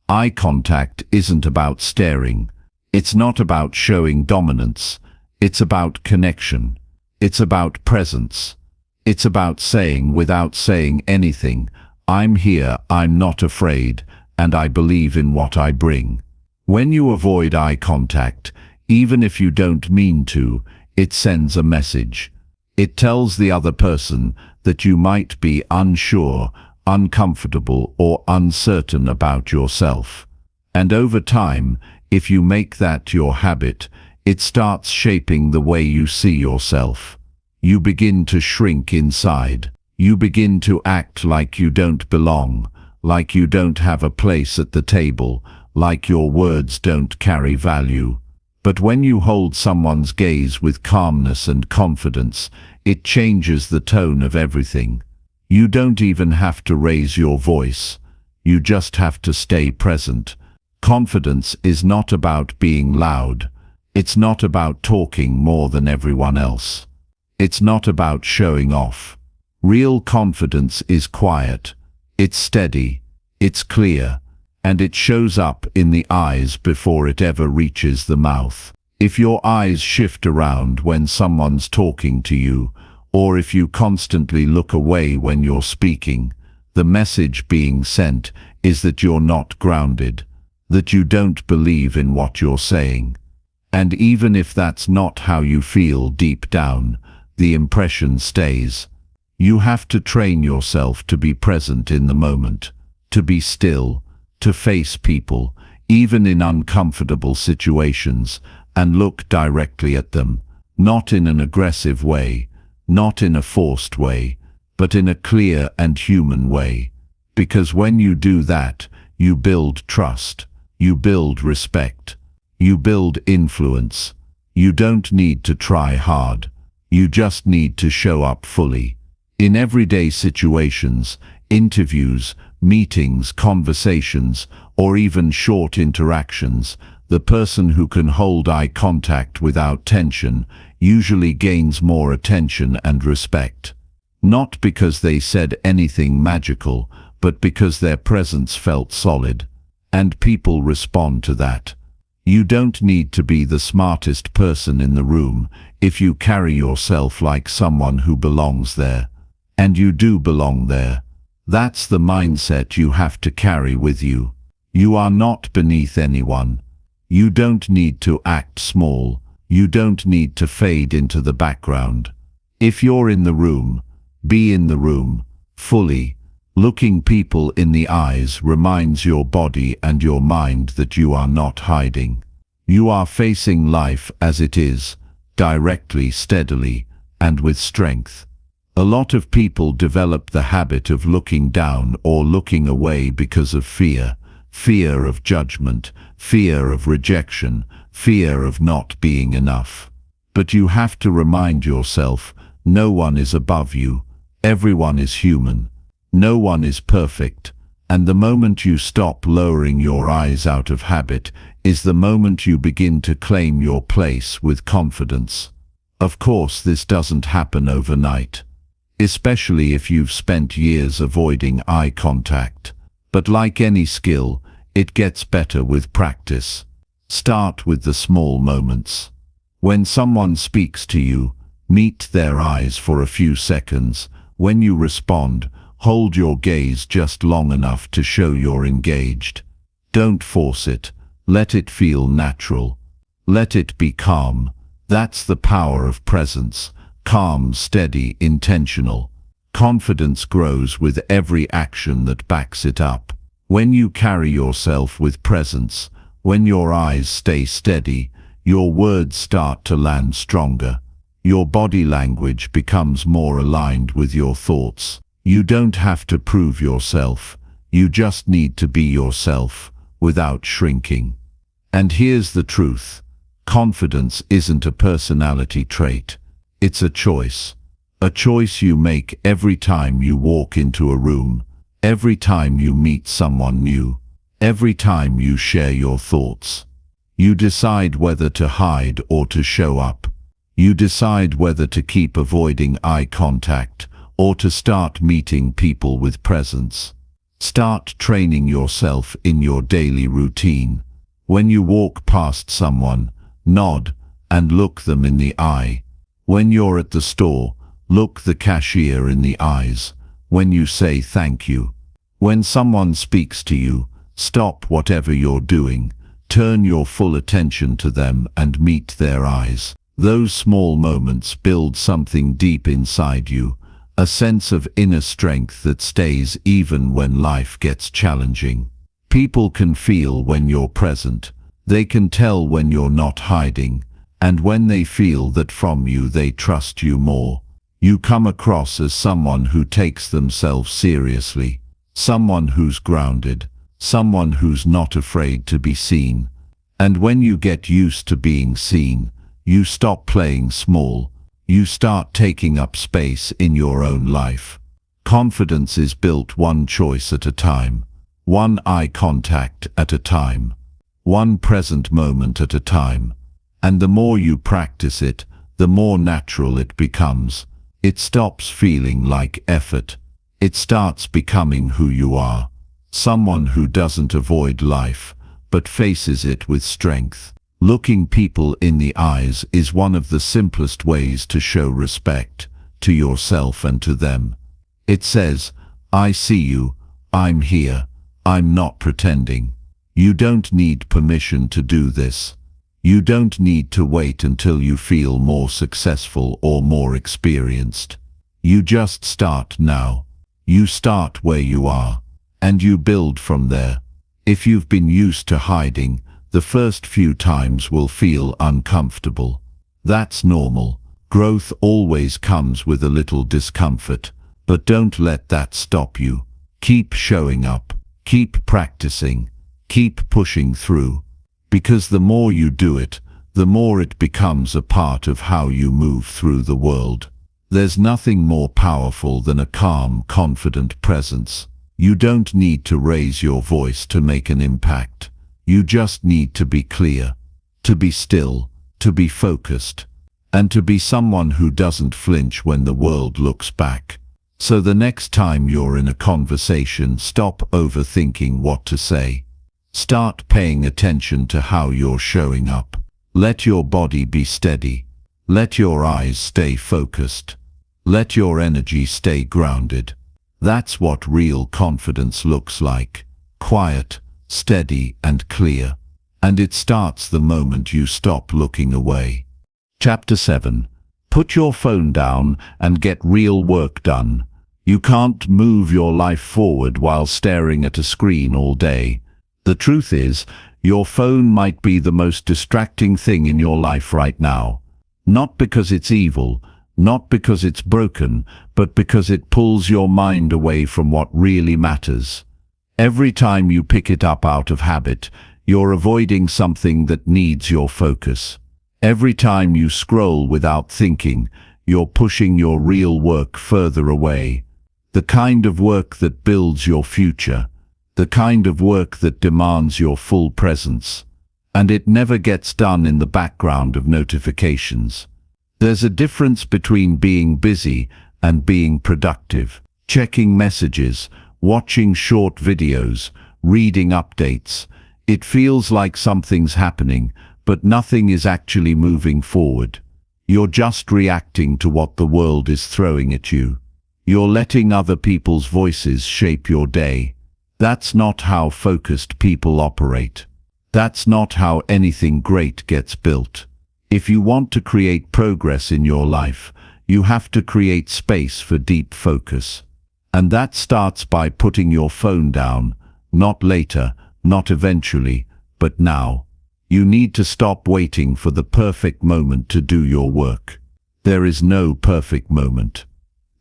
Eye contact isn't about staring. It's not about showing dominance. It's about connection. It's about presence. It's about saying without saying anything, "I'm here, I'm not afraid, and I believe in what I bring." When you avoid eye contact, even if you don't mean to, it sends a message. It tells the other person that you might be unsure, uncomfortable, or uncertain about yourself. And over time, if you make that your habit, it starts shaping the way you see yourself. You begin to shrink inside. You begin to act like you don't belong, like you don't have a place at the table, like your words don't carry value. But when you hold someone's gaze with calmness and confidence, it changes the tone of everything. You don't even have to raise your voice. You just have to stay present. Confidence is not about being loud. It's not about talking more than everyone else. It's not about showing off. Real confidence is quiet. It's steady. It's clear. And it shows up in the eyes before it ever reaches the mouth. If your eyes shift around when someone's talking to you, or if you constantly look away when you're speaking, the message being sent is that you're not grounded, that you don't believe in what you're saying. And even if that's not how you feel deep down, the impression stays. You have to train yourself to be present in the moment, to be still, to face people, even in uncomfortable situations, and look directly at them, not in an aggressive way, not in a forced way, but in a clear and human way. Because when you do that, you build trust, you build respect, you build influence. You don't need to try hard. You just need to show up fully. In everyday situations, interviews, meetings, conversations, or even short interactions, the person who can hold eye contact without tension usually gains more attention and respect. Not because they said anything magical, but because their presence felt solid. And people respond to that. You don't need to be the smartest person in the room if you carry yourself like someone who belongs there. And you do belong there. That's the mindset you have to carry with you. You are not beneath anyone. You don't need to act small. You don't need to fade into the background. If you're in the room, be in the room, fully. Looking people in the eyes reminds your body and your mind that you are not hiding. You are facing life as it is, directly, steadily, and with strength. A lot of people develop the habit of looking down or looking away because of fear. Fear of judgment, fear of rejection, fear of not being enough. But you have to remind yourself, no one is above you. Everyone is human. No one is perfect. And the moment you stop lowering your eyes out of habit is the moment you begin to claim your place with confidence. Of course, this doesn't happen overnight, especially if you've spent years avoiding eye contact. But like any skill, it gets better with practice. Start with the small moments. When someone speaks to you, meet their eyes for a few seconds. When you respond, hold your gaze just long enough to show you're engaged. Don't force it. Let it feel natural. Let it be calm. That's the power of presence. Calm, steady, intentional. Confidence grows with every action that backs it up. When you carry yourself with presence, when your eyes stay steady, your words start to land stronger. Your body language becomes more aligned with your thoughts. You don't have to prove yourself. You just need to be yourself, without shrinking. And here's the truth. Confidence isn't a personality trait. It's a choice. A choice you make every time you walk into a room, every time you meet someone new, every time you share your thoughts. You decide whether to hide or to show up. You decide whether to keep avoiding eye contact or to start meeting people with presence. Start training yourself in your daily routine. When you walk past someone, nod and look them in the eye. When you're at the store, look the cashier in the eyes. When you say thank you. When someone speaks to you, stop whatever you're doing. Turn your full attention to them and meet their eyes. Those small moments build something deep inside you, a sense of inner strength that stays even when life gets challenging. People can feel when you're present. They can tell when you're not hiding, and when they feel that from you they trust you more. You come across as someone who takes themselves seriously, someone who's grounded, someone who's not afraid to be seen. And when you get used to being seen, you stop playing small. You start taking up space in your own life. Confidence is built one choice at a time, one eye contact at a time, one present moment at a time. And the more you practice it, the more natural it becomes. It stops feeling like effort. It starts becoming who you are. Someone who doesn't avoid life, but faces it with strength. Looking people in the eyes is one of the simplest ways to show respect to yourself and to them. It says, I see you, I'm here, I'm not pretending. You don't need permission to do this. You don't need to wait until you feel more successful or more experienced. You just start now. You start where you are, and you build from there. If you've been used to hiding, the first few times will feel uncomfortable. That's normal. Growth always comes with a little discomfort, but don't let that stop you. Keep showing up, keep practicing, keep pushing through. Because the more you do it, the more it becomes a part of how you move through the world. There's nothing more powerful than a calm, confident presence. You don't need to raise your voice to make an impact. You just need to be clear, to be still, to be focused, and to be someone who doesn't flinch when the world looks back. So the next time you're in a conversation, stop overthinking what to say. Start paying attention to how you're showing up. Let your body be steady. Let your eyes stay focused. Let your energy stay grounded. That's what real confidence looks like. Quiet, steady and clear. And it starts the moment you stop looking away. Chapter 7. Put your phone down and get real work done. You can't move your life forward while staring at a screen all day. The truth is, your phone might be the most distracting thing in your life right now. Not because it's evil, not because it's broken, but because it pulls your mind away from what really matters. Every time you pick it up out of habit, you're avoiding something that needs your focus. Every time you scroll without thinking, you're pushing your real work further away. The kind of work that builds your future. The kind of work that demands your full presence. And it never gets done in the background of notifications. There's a difference between being busy and being productive. Checking messages, watching short videos, reading updates. It feels like something's happening, but nothing is actually moving forward. You're just reacting to what the world is throwing at you. You're letting other people's voices shape your day. That's not how focused people operate. That's not how anything great gets built. If you want to create progress in your life, you have to create space for deep focus. And that starts by putting your phone down, not later, not eventually, but now. You need to stop waiting for the perfect moment to do your work. There is no perfect moment.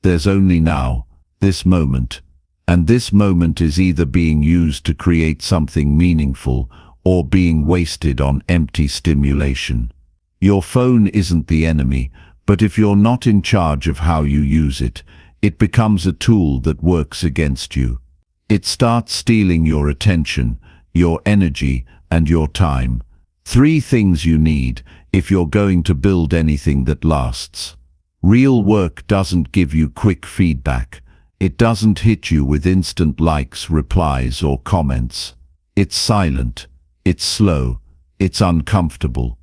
There's only now, this moment. And this moment is either being used to create something meaningful or being wasted on empty stimulation. Your phone isn't the enemy, but if you're not in charge of how you use it, it becomes a tool that works against you. It starts stealing your attention, your energy, and your time. 3 things you need if you're going to build anything that lasts. Real work doesn't give you quick feedback. It doesn't hit you with instant likes, replies, or comments. It's silent, it's slow, it's uncomfortable.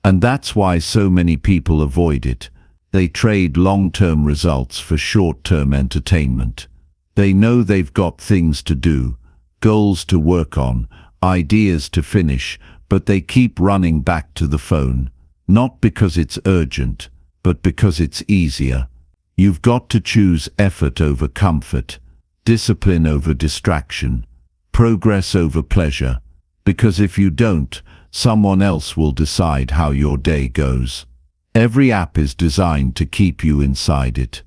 And that's why so many people avoid it. They trade long-term results for short-term entertainment. They know they've got things to do, goals to work on, ideas to finish, but they keep running back to the phone, not because it's urgent, but because it's easier. You've got to choose effort over comfort, discipline over distraction, progress over pleasure, because if you don't, someone else will decide how your day goes. Every app is designed to keep you inside it.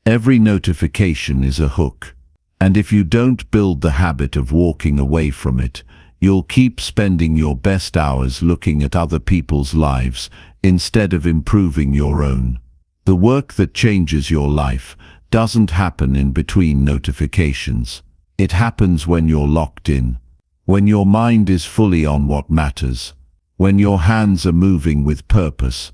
Every notification is a hook. And if you don't build the habit of walking away from it, you'll keep spending your best hours looking at other people's lives instead of improving your own. The work that changes your life doesn't happen in between notifications. It happens when you're locked in, when your mind is fully on what matters, when your hands are moving with purpose.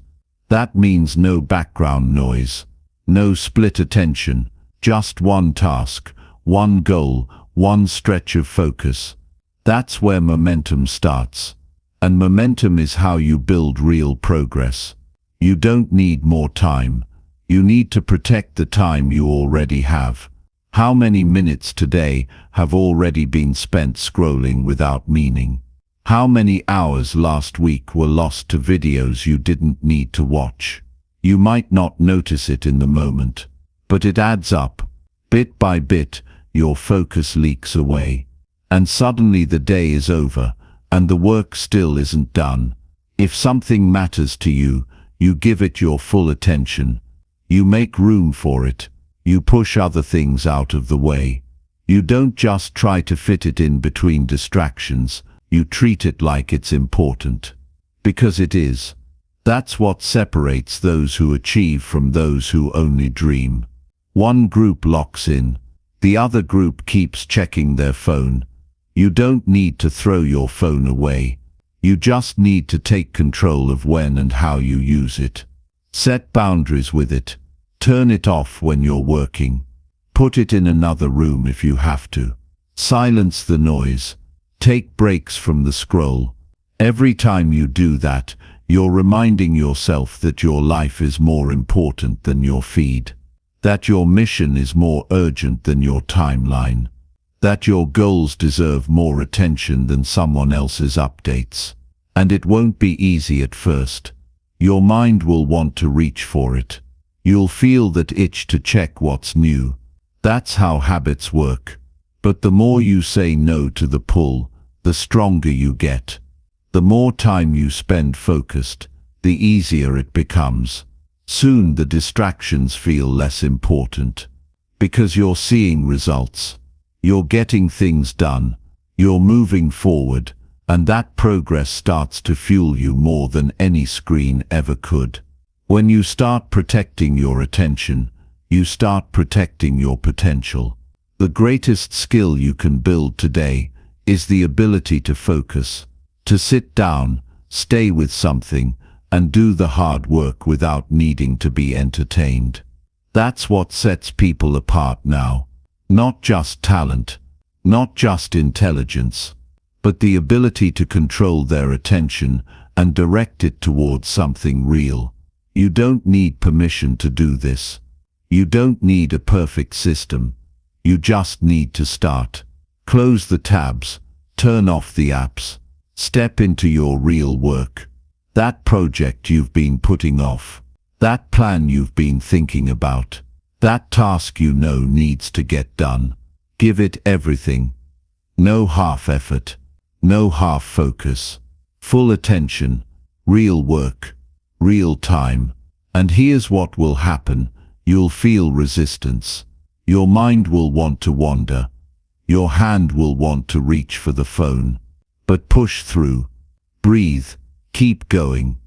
That means no background noise, no split attention, just one task, one goal, one stretch of focus. That's where momentum starts. And momentum is how you build real progress. You don't need more time. You need to protect the time you already have. How many minutes today have already been spent scrolling without meaning? How many hours last week were lost to videos you didn't need to watch? You might not notice it in the moment, but it adds up. Bit by bit, your focus leaks away. And suddenly the day is over, and the work still isn't done. If something matters to you, you give it your full attention. You make room for it. You push other things out of the way. You don't just try to fit it in between distractions. You treat it like it's important. Because it is. That's what separates those who achieve from those who only dream. One group locks in. The other group keeps checking their phone. You don't need to throw your phone away. You just need to take control of when and how you use it. Set boundaries with it. Turn it off when you're working. Put it in another room if you have to. Silence the noise. Take breaks from the scroll. Every time you do that, you're reminding yourself that your life is more important than your feed. That your mission is more urgent than your timeline. That your goals deserve more attention than someone else's updates. And it won't be easy at first. Your mind will want to reach for it. You'll feel that itch to check what's new. That's how habits work. But the more you say no to the pull, the stronger you get. The more time you spend focused, the easier it becomes. Soon the distractions feel less important. Because you're seeing results. You're getting things done. You're moving forward. And that progress starts to fuel you more than any screen ever could. When you start protecting your attention, you start protecting your potential. The greatest skill you can build today is the ability to focus, to sit down, stay with something, and do the hard work without needing to be entertained. That's what sets people apart now. Not just talent, not just intelligence, but the ability to control their attention and direct it towards something real. You don't need permission to do this. You don't need a perfect system. You just need to start. Close the tabs, turn off the apps, step into your real work. That project you've been putting off, that plan you've been thinking about, that task you know needs to get done. Give it everything. No half effort, no half focus. Full attention, real work. Real time. And here's what will happen. You'll feel resistance. Your mind will want to wander. Your hand will want to reach for the phone. But push through. Breathe. Keep going.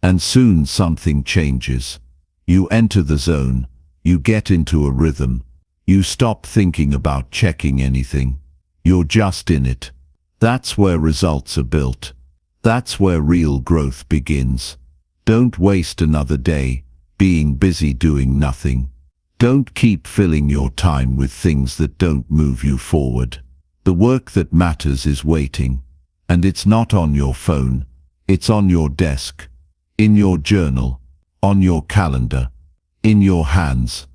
And soon something changes. You enter the zone. You get into a rhythm. You stop thinking about checking anything. You're just in it. That's where results are built. That's where real growth begins. Don't waste another day being busy doing nothing. Don't keep filling your time with things that don't move you forward. The work that matters is waiting, and it's not on your phone. It's on your desk, in your journal, on your calendar, in your hands.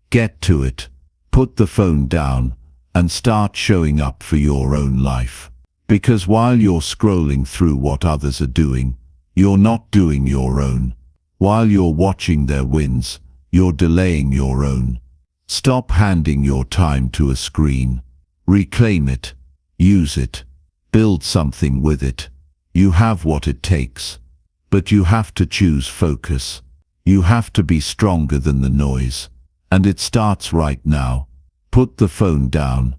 Get to it. Put the phone down and start showing up for your own life. Because while you're scrolling through what others are doing, you're not doing your own. While you're watching their wins, you're delaying your own. Stop handing your time to a screen. Reclaim it. Use it. Build something with it. You have what it takes. But you have to choose focus. You have to be stronger than the noise. And it starts right now. Put the phone down.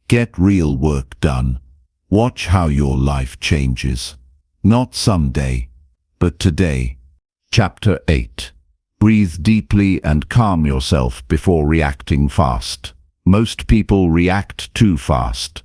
Get real work done. Watch how your life changes. Not someday, but today. Chapter 8. Breathe deeply and calm yourself before reacting fast. Most people react too fast.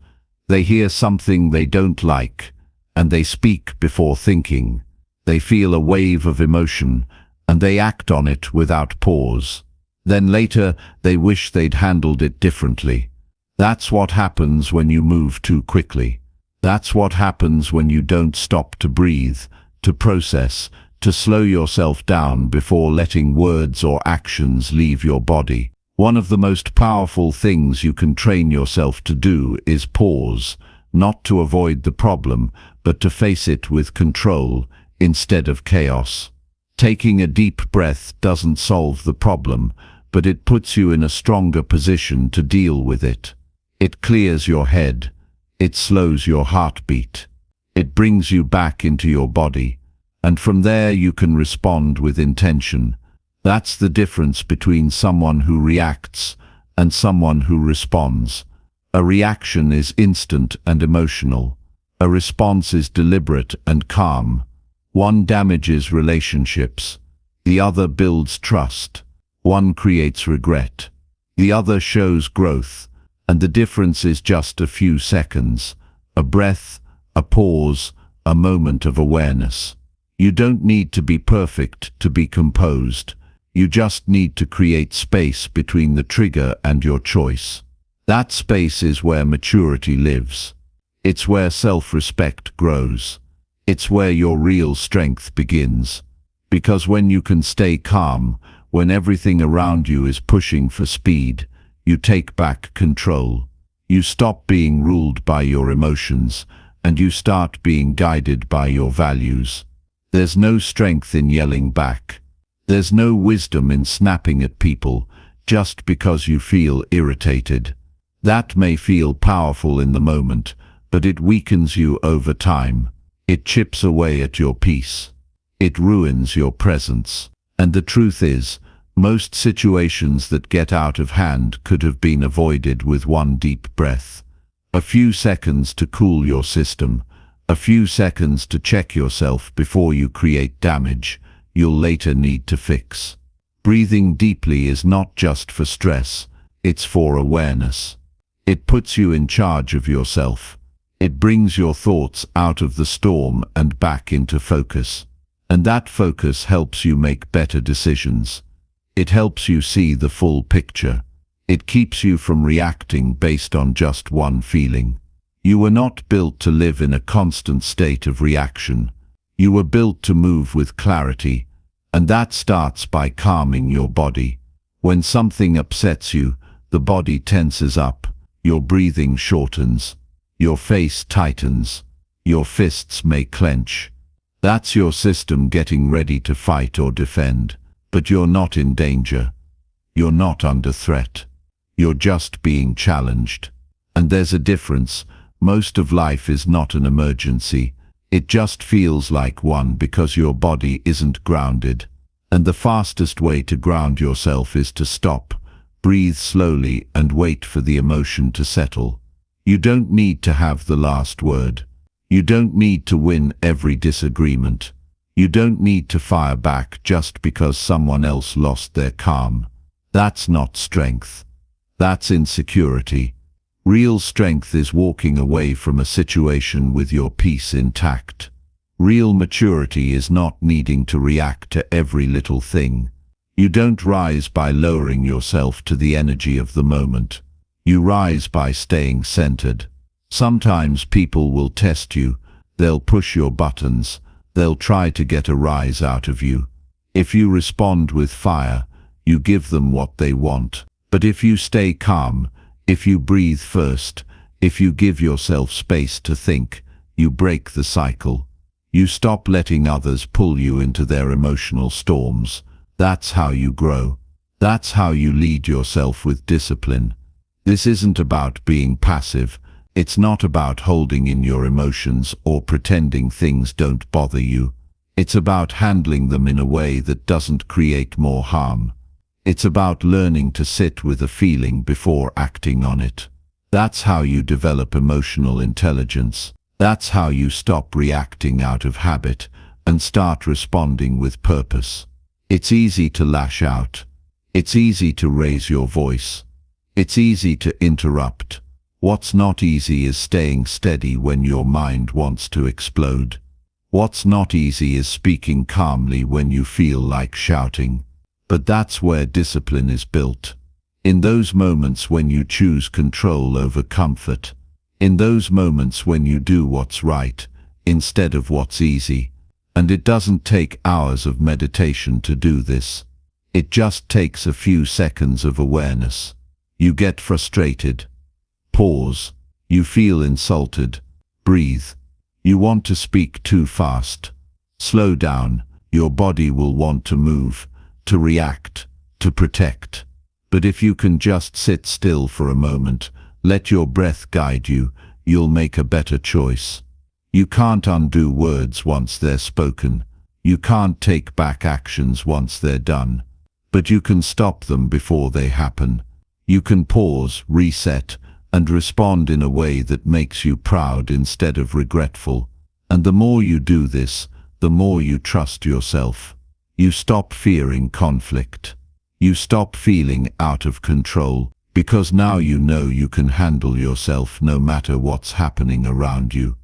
They hear something they don't like, and they speak before thinking. They feel a wave of emotion, and they act on it without pause. Then later, they wish they'd handled it differently. That's what happens when you move too quickly. That's what happens when you don't stop to breathe, to process, to slow yourself down before letting words or actions leave your body. One of the most powerful things you can train yourself to do is pause, not to avoid the problem, but to face it with control instead of chaos. Taking a deep breath doesn't solve the problem, but it puts you in a stronger position to deal with it. It clears your head. It slows your heartbeat. It brings you back into your body. And from there you can respond with intention. That's the difference between someone who reacts and someone who responds. A reaction is instant and emotional. A response is deliberate and calm. One damages relationships. The other builds trust. One creates regret. The other shows growth. And the difference is just a few seconds. A breath, a pause, a moment of awareness. You don't need to be perfect to be composed. You just need to create space between the trigger and your choice. That space is where maturity lives. It's where self-respect grows. It's where your real strength begins. Because when you can stay calm, when everything around you is pushing for speed, you take back control. You stop being ruled by your emotions, and you start being guided by your values. There's no strength in yelling back. There's no wisdom in snapping at people just because you feel irritated. That may feel powerful in the moment, but it weakens you over time. It chips away at your peace. It ruins your presence. And the truth is, most situations that get out of hand could have been avoided with one deep breath. A few seconds to cool your system. A few seconds to check yourself before you create damage you'll later need to fix. Breathing deeply is not just for stress, it's for awareness. It puts you in charge of yourself. It brings your thoughts out of the storm and back into focus. And that focus helps you make better decisions. It helps you see the full picture. It keeps you from reacting based on just one feeling. You were not built to live in a constant state of reaction. You were built to move with clarity, and that starts by calming your body. When something upsets you, the body tenses up, your breathing shortens, your face tightens, your fists may clench. That's your system getting ready to fight or defend, but you're not in danger. You're not under threat. You're just being challenged. And there's a difference. Most of life is not an emergency. It just feels like one because your body isn't grounded. And the fastest way to ground yourself is to stop, breathe slowly, and wait for the emotion to settle. You don't need to have the last word. You don't need to win every disagreement. You don't need to fire back just because someone else lost their calm. That's not strength. That's insecurity. Real strength is walking away from a situation with your peace intact. Real maturity is not needing to react to every little thing. You don't rise by lowering yourself to the energy of the moment. You rise by staying centered. Sometimes people will test you. They'll push your buttons. They'll try to get a rise out of you. If you respond with fire, you give them what they want. But if you stay calm, if you breathe first, if you give yourself space to think, you break the cycle. You stop letting others pull you into their emotional storms. That's how you grow. That's how you lead yourself with discipline. This isn't about being passive. It's not about holding in your emotions or pretending things don't bother you. It's about handling them in a way that doesn't create more harm. It's about learning to sit with a feeling before acting on it. That's how you develop emotional intelligence. That's how you stop reacting out of habit and start responding with purpose. It's easy to lash out. It's easy to raise your voice. It's easy to interrupt. What's not easy is staying steady when your mind wants to explode. What's not easy is speaking calmly when you feel like shouting. But that's where discipline is built. In those moments when you choose control over comfort. In those moments when you do what's right, instead of what's easy. And it doesn't take hours of meditation to do this. It just takes a few seconds of awareness. You get frustrated. Pause. You feel insulted. Breathe. You want to speak too fast. Slow down. Your body will want to move, to react, to protect. But if you can just sit still for a moment, let your breath guide you, you'll make a better choice. You can't undo words once they're spoken. You can't take back actions once they're done. But you can stop them before they happen. You can pause, reset, and respond in a way that makes you proud instead of regretful. And the more you do this, the more you trust yourself. You stop fearing conflict. You stop feeling out of control, because now you know you can handle yourself no matter what's happening around you.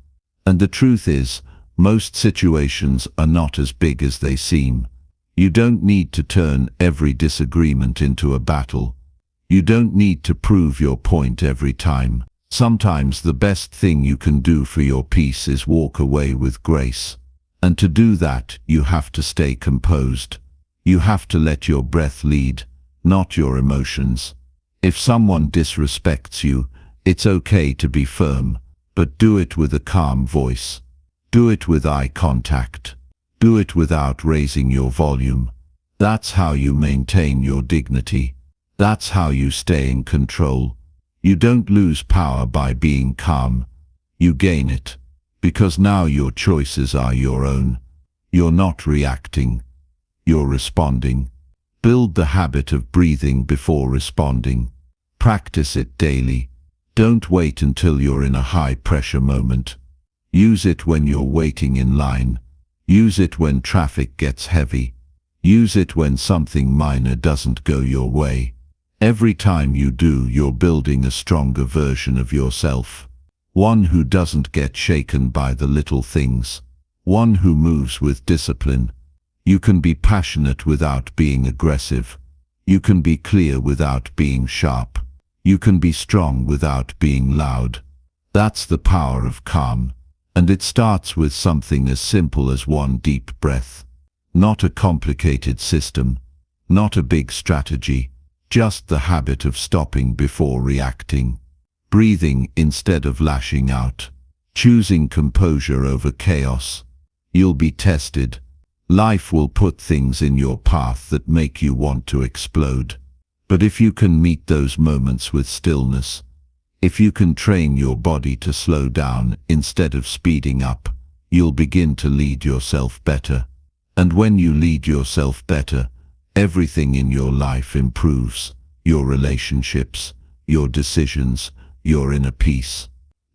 And the truth is, most situations are not as big as they seem. You don't need to turn every disagreement into a battle. You don't need to prove your point every time. Sometimes the best thing you can do for your peace is walk away with grace. And to do that, you have to stay composed. You have to let your breath lead, not your emotions. If someone disrespects you, it's okay to be firm, but do it with a calm voice. Do it with eye contact. Do it without raising your volume. That's how you maintain your dignity. That's how you stay in control. You don't lose power by being calm. You gain it, because now your choices are your own. You're not reacting. You're responding. Build the habit of breathing before responding. Practice it daily. Don't wait until you're in a high-pressure moment. Use it when you're waiting in line. Use it when traffic gets heavy. Use it when something minor doesn't go your way. Every time you do, you're building a stronger version of yourself. One who doesn't get shaken by the little things. One who moves with discipline. You can be passionate without being aggressive. You can be clear without being sharp. You can be strong without being loud. That's the power of calm. And it starts with something as simple as one deep breath. Not a complicated system. Not a big strategy. Just the habit of stopping before reacting. Breathing instead of lashing out. Choosing composure over chaos. You'll be tested. Life will put things in your path that make you want to explode. But if you can meet those moments with stillness, if you can train your body to slow down instead of speeding up, you'll begin to lead yourself better. And when you lead yourself better, everything in your life improves. Your relationships, your decisions, your inner peace.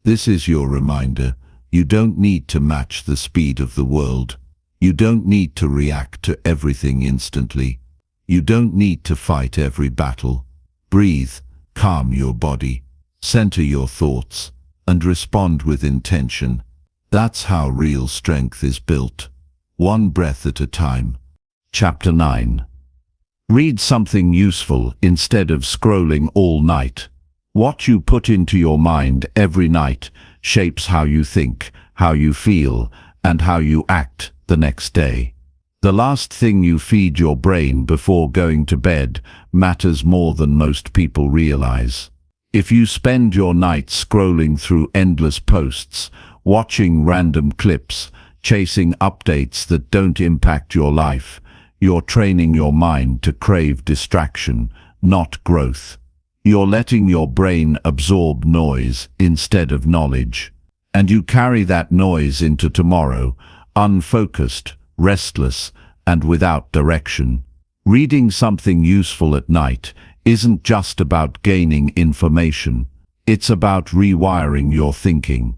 This is your reminder. You don't need to match the speed of the world. You don't need to react to everything instantly. You don't need to fight every battle. Breathe, calm your body, center your thoughts, and respond with intention. That's how real strength is built, one breath at a time. Chapter 9. Read something useful instead of scrolling all night. What you put into your mind every night shapes how you think, how you feel, and how you act the next day. The last thing you feed your brain before going to bed matters more than most people realize. If you spend your nights scrolling through endless posts, watching random clips, chasing updates that don't impact your life, you're training your mind to crave distraction, not growth. You're letting your brain absorb noise instead of knowledge. And you carry that noise into tomorrow, unfocused, restless, and without direction. Reading something useful at night isn't just about gaining information. It's about rewiring your thinking.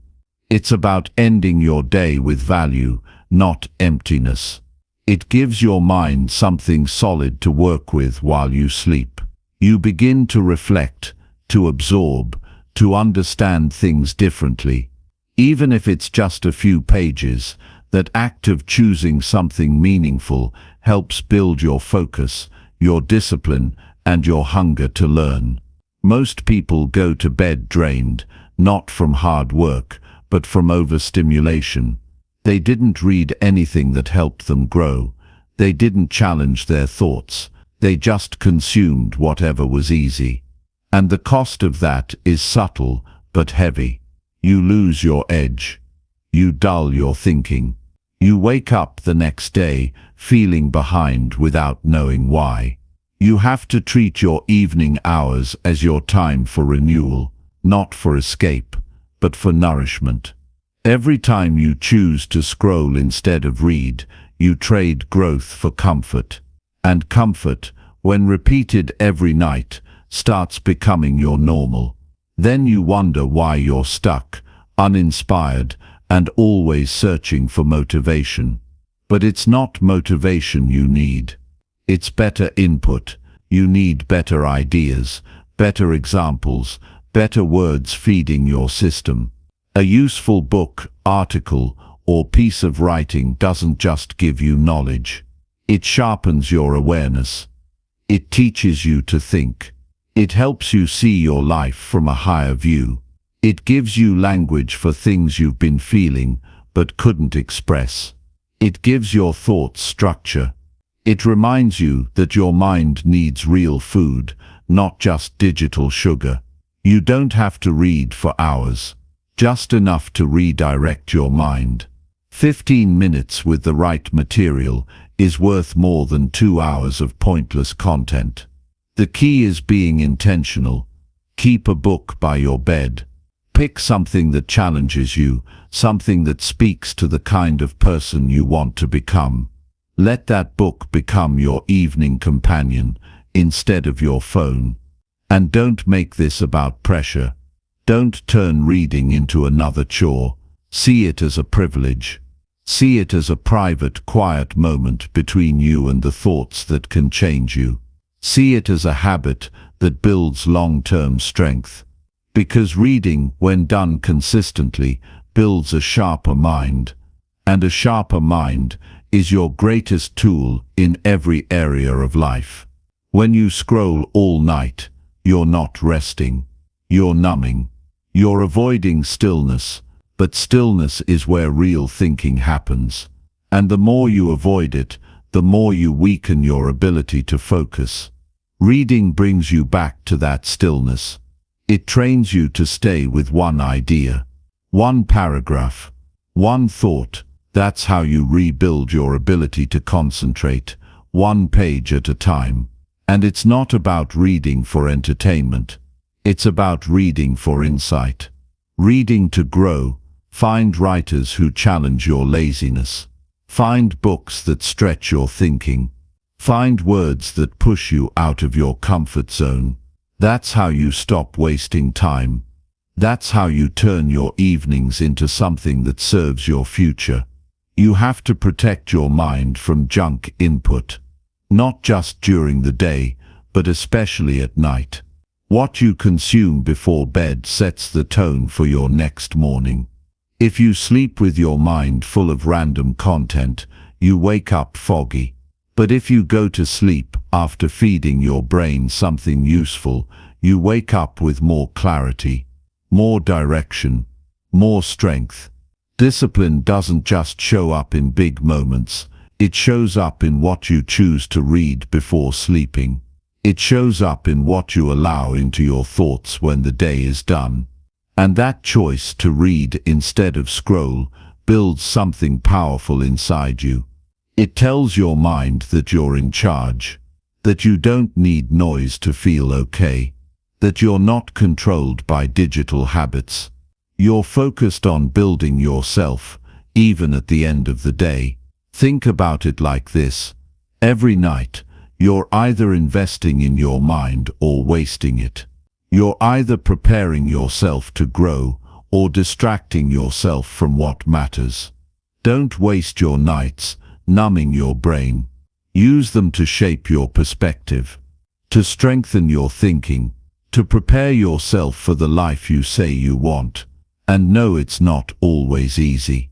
It's about ending your day with value, not emptiness. It gives your mind something solid to work with while you sleep. You begin to reflect, to absorb, to understand things differently. Even if it's just a few pages, that act of choosing something meaningful helps build your focus, your discipline, and your hunger to learn. Most people go to bed drained, not from hard work, but from overstimulation. They didn't read anything that helped them grow. They didn't challenge their thoughts. They just consumed whatever was easy. And the cost of that is subtle but heavy. You lose your edge. You dull your thinking. You wake up the next day feeling behind without knowing why. You have to treat your evening hours as your time for renewal, not for escape, but for nourishment. Every time you choose to scroll instead of read, you trade growth for comfort. And comfort, when repeated every night, starts becoming your normal. Then you wonder why you're stuck, uninspired, and always searching for motivation. But it's not motivation you need. It's better input. You need better ideas, better examples, better words feeding your system. A useful book, article, or piece of writing doesn't just give you knowledge. It sharpens your awareness. It teaches you to think. It helps you see your life from a higher view. It gives you language for things you've been feeling but couldn't express. It gives your thoughts structure. It reminds you that your mind needs real food, not just digital sugar. You don't have to read for hours, just enough to redirect your mind. 15 minutes with the right material is worth more than 2 hours of pointless content. The key is being intentional. Keep a book by your bed. Pick something that challenges you, something that speaks to the kind of person you want to become. Let that book become your evening companion instead of your phone. And don't make this about pressure. Don't turn reading into another chore. See it as a privilege. See it as a private, quiet moment between you and the thoughts that can change you. See it as a habit that builds long-term strength. Because reading, when done consistently, builds a sharper mind. And a sharper mind is your greatest tool in every area of life. When you scroll all night, you're not resting. You're numbing. You're avoiding stillness. But stillness is where real thinking happens. And the more you avoid it, the more you weaken your ability to focus. Reading brings you back to that stillness. It trains you to stay with one idea, one paragraph, one thought. That's how you rebuild your ability to concentrate, one page at a time. And it's not about reading for entertainment. It's about reading for insight. Reading to grow. Find writers who challenge your laziness. Find books that stretch your thinking. Find words that push you out of your comfort zone. That's how you stop wasting time. That's how you turn your evenings into something that serves your future. You have to protect your mind from junk input. Not just during the day, but especially at night. What you consume before bed sets the tone for your next morning. If you sleep with your mind full of random content, you wake up foggy. But if you go to sleep after feeding your brain something useful, you wake up with more clarity, more direction, more strength. Discipline doesn't just show up in big moments. It shows up in what you choose to read before sleeping. It shows up in what you allow into your thoughts when the day is done. And that choice to read instead of scroll builds something powerful inside you. It tells your mind that you're in charge, that you don't need noise to feel okay, that you're not controlled by digital habits. You're focused on building yourself, even at the end of the day. Think about it like this. Every night, you're either investing in your mind or wasting it. You're either preparing yourself to grow or distracting yourself from what matters. Don't waste your nights numbing your brain. Use them to shape your perspective, to strengthen your thinking, to prepare yourself for the life you say you want. And no, it's not always easy.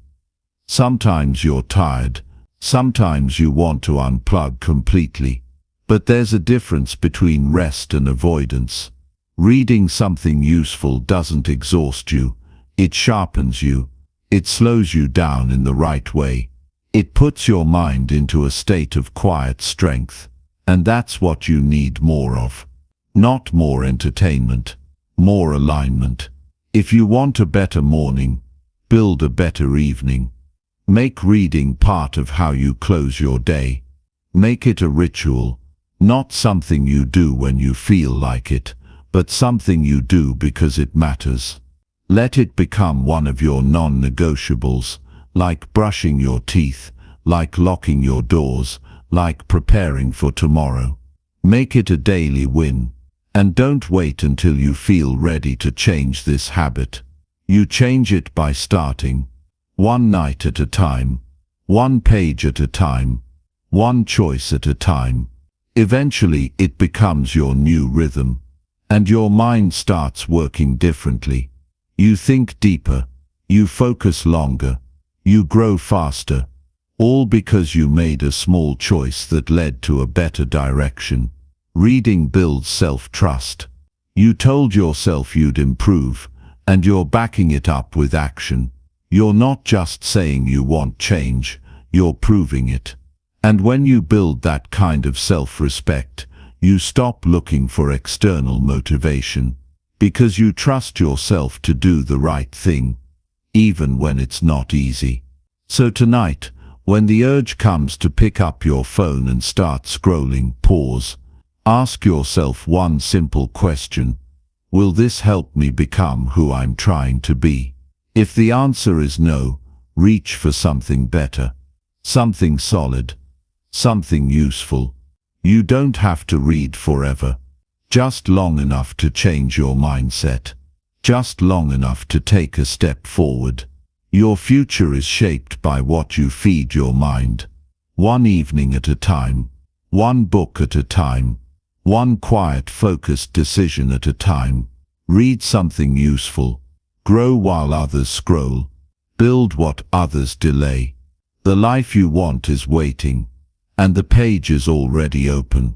Sometimes you're tired, sometimes you want to unplug completely. But there's a difference between rest and avoidance. Reading something useful doesn't exhaust you, it sharpens you, it slows you down in the right way. It puts your mind into a state of quiet strength, and that's what you need more of. Not more entertainment, more alignment. If you want a better morning, build a better evening. Make reading part of how you close your day. Make it a ritual, not something you do when you feel like it, but something you do because it matters. Let it become one of your non-negotiables, like brushing your teeth, like locking your doors, like preparing for tomorrow. Make it a daily win. And don't wait until you feel ready to change this habit. You change it by starting. One night at a time. One page at a time. One choice at a time. Eventually it becomes your new rhythm. And your mind starts working differently. You think deeper. You focus longer. You grow faster. All because you made a small choice that led to a better direction. Reading builds self-trust. You told yourself you'd improve, and you're backing it up with action. You're not just saying you want change, you're proving it. And when you build that kind of self-respect, you stop looking for external motivation, because you trust yourself to do the right thing, even when it's not easy. So tonight, when the urge comes to pick up your phone and start scrolling, pause. Ask yourself one simple question. Will this help me become who I'm trying to be? If the answer is no, reach for something better, something solid, something useful. You don't have to read forever, just long enough to change your mindset, just long enough to take a step forward. Your future is shaped by what you feed your mind. One evening at a time, one book at a time, one quiet, focused decision at a time. Read something useful. Grow while others scroll. Build what others delay. The life you want is waiting, and the page is already open.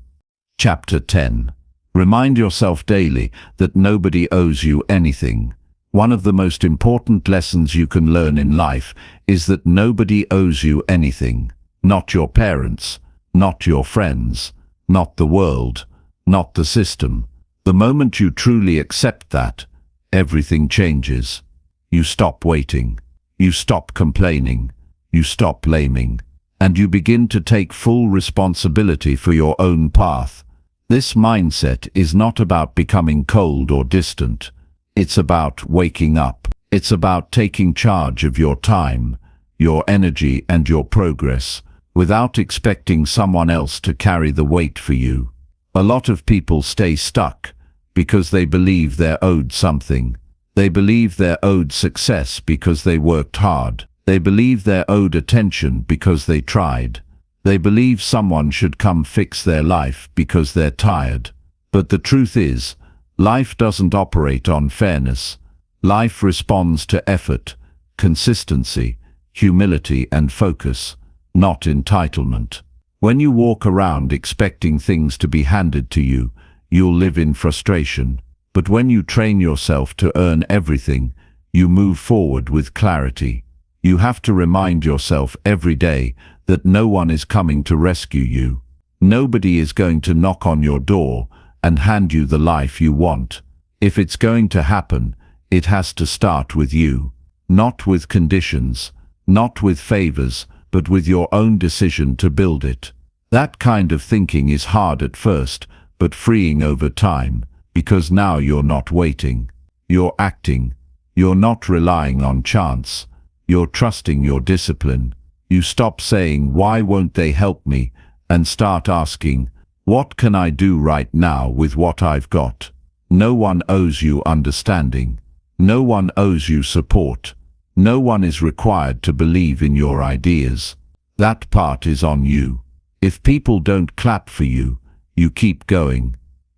Chapter 10. Remind yourself daily that nobody owes you anything. One of the most important lessons you can learn in life is that nobody owes you anything. Not your parents, not your friends, not the world, not the system. The moment you truly accept that, everything changes. You stop waiting. You stop complaining. You stop blaming. And you begin to take full responsibility for your own path. This mindset is not about becoming cold or distant. It's about waking up. It's about taking charge of your time, your energy, and your progress, without expecting someone else to carry the weight for you. A lot of people stay stuck because they believe they're owed something. They believe they're owed success because they worked hard. They believe they're owed attention because they tried. They believe someone should come fix their life because they're tired. But the truth is, life doesn't operate on fairness. Life responds to effort, consistency, humility and focus, not entitlement. When you walk around expecting things to be handed to you, you'll live in frustration. But when you train yourself to earn everything, you move forward with clarity. You have to remind yourself every day that no one is coming to rescue you. Nobody is going to knock on your door and hand you the life you want. If it's going to happen, it has to start with you. Not with conditions, not with favors, but with your own decision to build it. That kind of thinking is hard at first, but freeing over time, because now you're not waiting. You're acting. You're not relying on chance. You're trusting your discipline. You stop saying, "Why won't they help me?" and start asking, "What can I do right now with what I've got?" No one owes you understanding. No one owes you support. No one is required to believe in your ideas. That part is on you. If people don't clap for you, you keep going.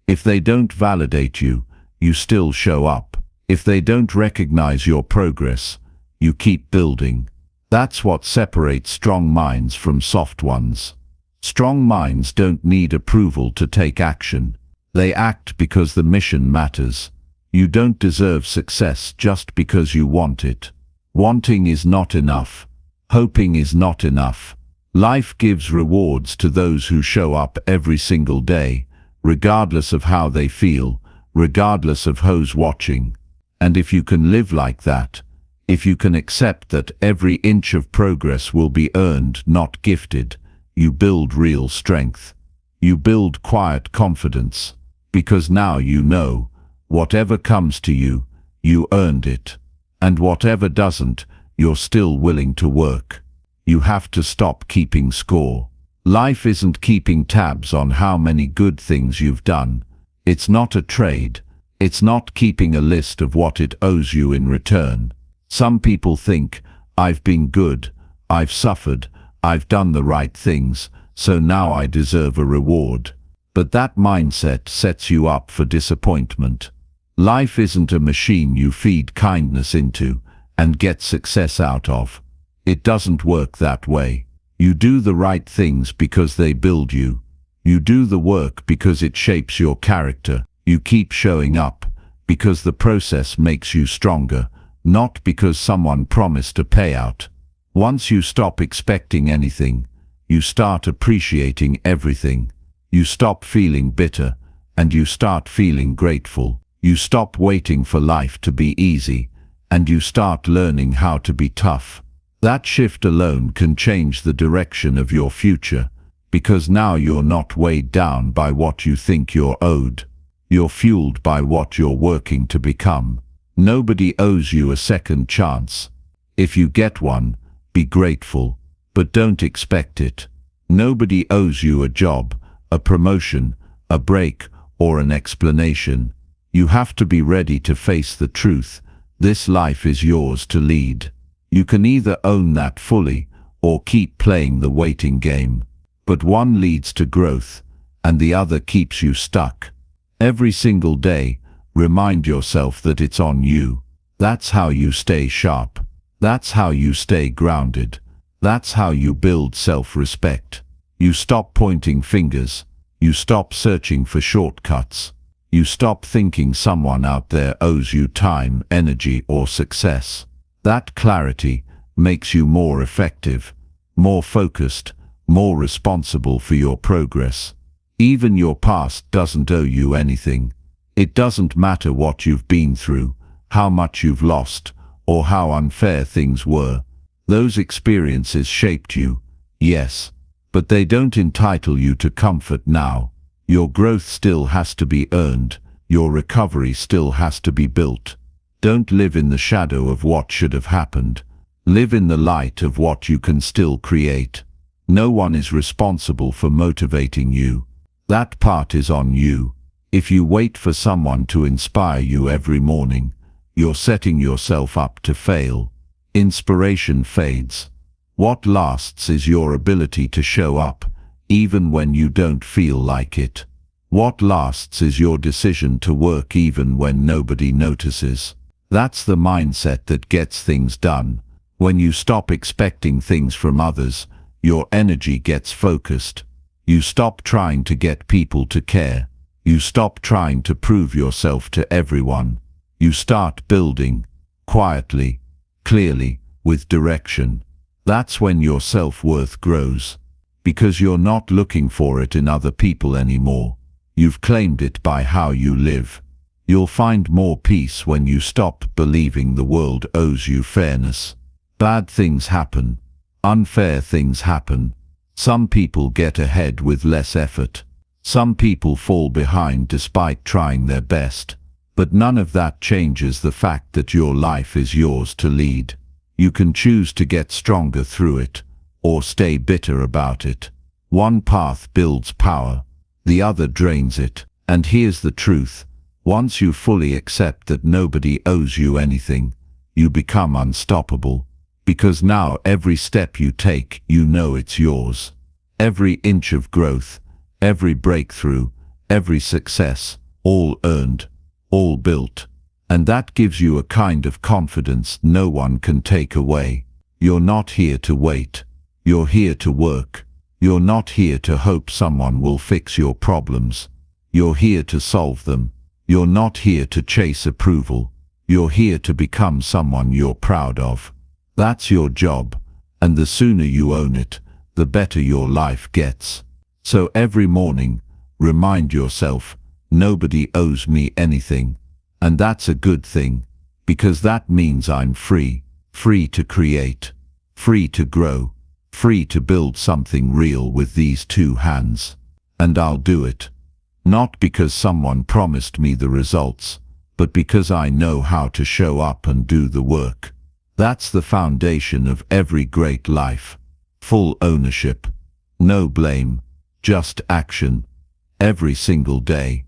If they don't validate you, you still show up. If they don't recognize your progress, you keep building. That's what separates strong minds from soft ones. Strong minds don't need approval to take action. They act because the mission matters. You don't deserve success just because you want it. Wanting is not enough. Hoping is not enough. Life gives rewards to those who show up every single day, regardless of how they feel, regardless of who's watching. And if you can live like that, if you can accept that every inch of progress will be earned, not gifted, you build real strength. You build quiet confidence, because now you know, whatever comes to you, you earned it. And whatever doesn't, you're still willing to work. You have to stop keeping score. Life isn't keeping tabs on how many good things you've done. It's not a trade. It's not keeping a list of what it owes you in return. Some people think, "I've been good, I've suffered, I've done the right things, so now I deserve a reward." But that mindset sets you up for disappointment. Life isn't a machine you feed kindness into and get success out of. It doesn't work that way. You do the right things because they build you. You do the work because it shapes your character. You keep showing up because the process makes you stronger, not because someone promised a payout. Once you stop expecting anything, you start appreciating everything. You stop feeling bitter, and you start feeling grateful. You stop waiting for life to be easy, and you start learning how to be tough. That shift alone can change the direction of your future, because now you're not weighed down by what you think you're owed. You're fueled by what you're working to become. Nobody owes you a second chance. If you get one, be grateful, but don't expect it. Nobody owes you a job, a promotion, a break, or an explanation. You have to be ready to face the truth. This life is yours to lead. You can either own that fully, or keep playing the waiting game. But one leads to growth, and the other keeps you stuck. Every single day, remind yourself that it's on you. That's how you stay sharp. That's how you stay grounded. That's how you build self-respect. You stop pointing fingers. You stop searching for shortcuts. You stop thinking someone out there owes you time, energy, or success. That clarity makes you more effective, more focused, more responsible for your progress. Even your past doesn't owe you anything. It doesn't matter what you've been through, how much you've lost, or how unfair things were. Those experiences shaped you, yes, but they don't entitle you to comfort now. Your growth still has to be earned. Your recovery still has to be built. Don't live in the shadow of what should have happened. Live in the light of what you can still create. No one is responsible for motivating you. That part is on you. If you wait for someone to inspire you every morning, you're setting yourself up to fail. Inspiration fades. What lasts is your ability to show up, even when you don't feel like it. What lasts is your decision to work even when nobody notices. That's the mindset that gets things done, When you stop expecting things from others, your energy gets focused. You stop trying to get people to care. You stop trying to prove yourself to everyone. You start building, quietly, clearly, with direction. That's when your self-worth grows, because you're not looking for it in other people anymore. You've claimed it by how you live. You'll find more peace when you stop believing the world owes you fairness. Bad things happen. Unfair things happen. Some people get ahead with less effort. Some people fall behind despite trying their best. But none of that changes the fact that your life is yours to lead. You can choose to get stronger through it, or stay bitter about it. One path builds power, the other drains it. And here's the truth. Once you fully accept that nobody owes you anything, you become unstoppable. Because now every step you take, you know it's yours. Every inch of growth, every breakthrough, every success, all earned, all built. And that gives you a kind of confidence no one can take away. You're not here to wait. You're here to work. You're not here to hope someone will fix your problems. You're here to solve them. You're not here to chase approval. You're here to become someone you're proud of. That's your job, and the sooner you own it, the better your life gets. So every morning, remind yourself, nobody owes me anything. And that's a good thing, because that means I'm free, free to create, free to grow, free to build something real with these two hands. And I'll do it. Not because someone promised me the results, but because I know how to show up and do the work. That's the foundation of every great life. Full ownership. No blame, just action. Every single day.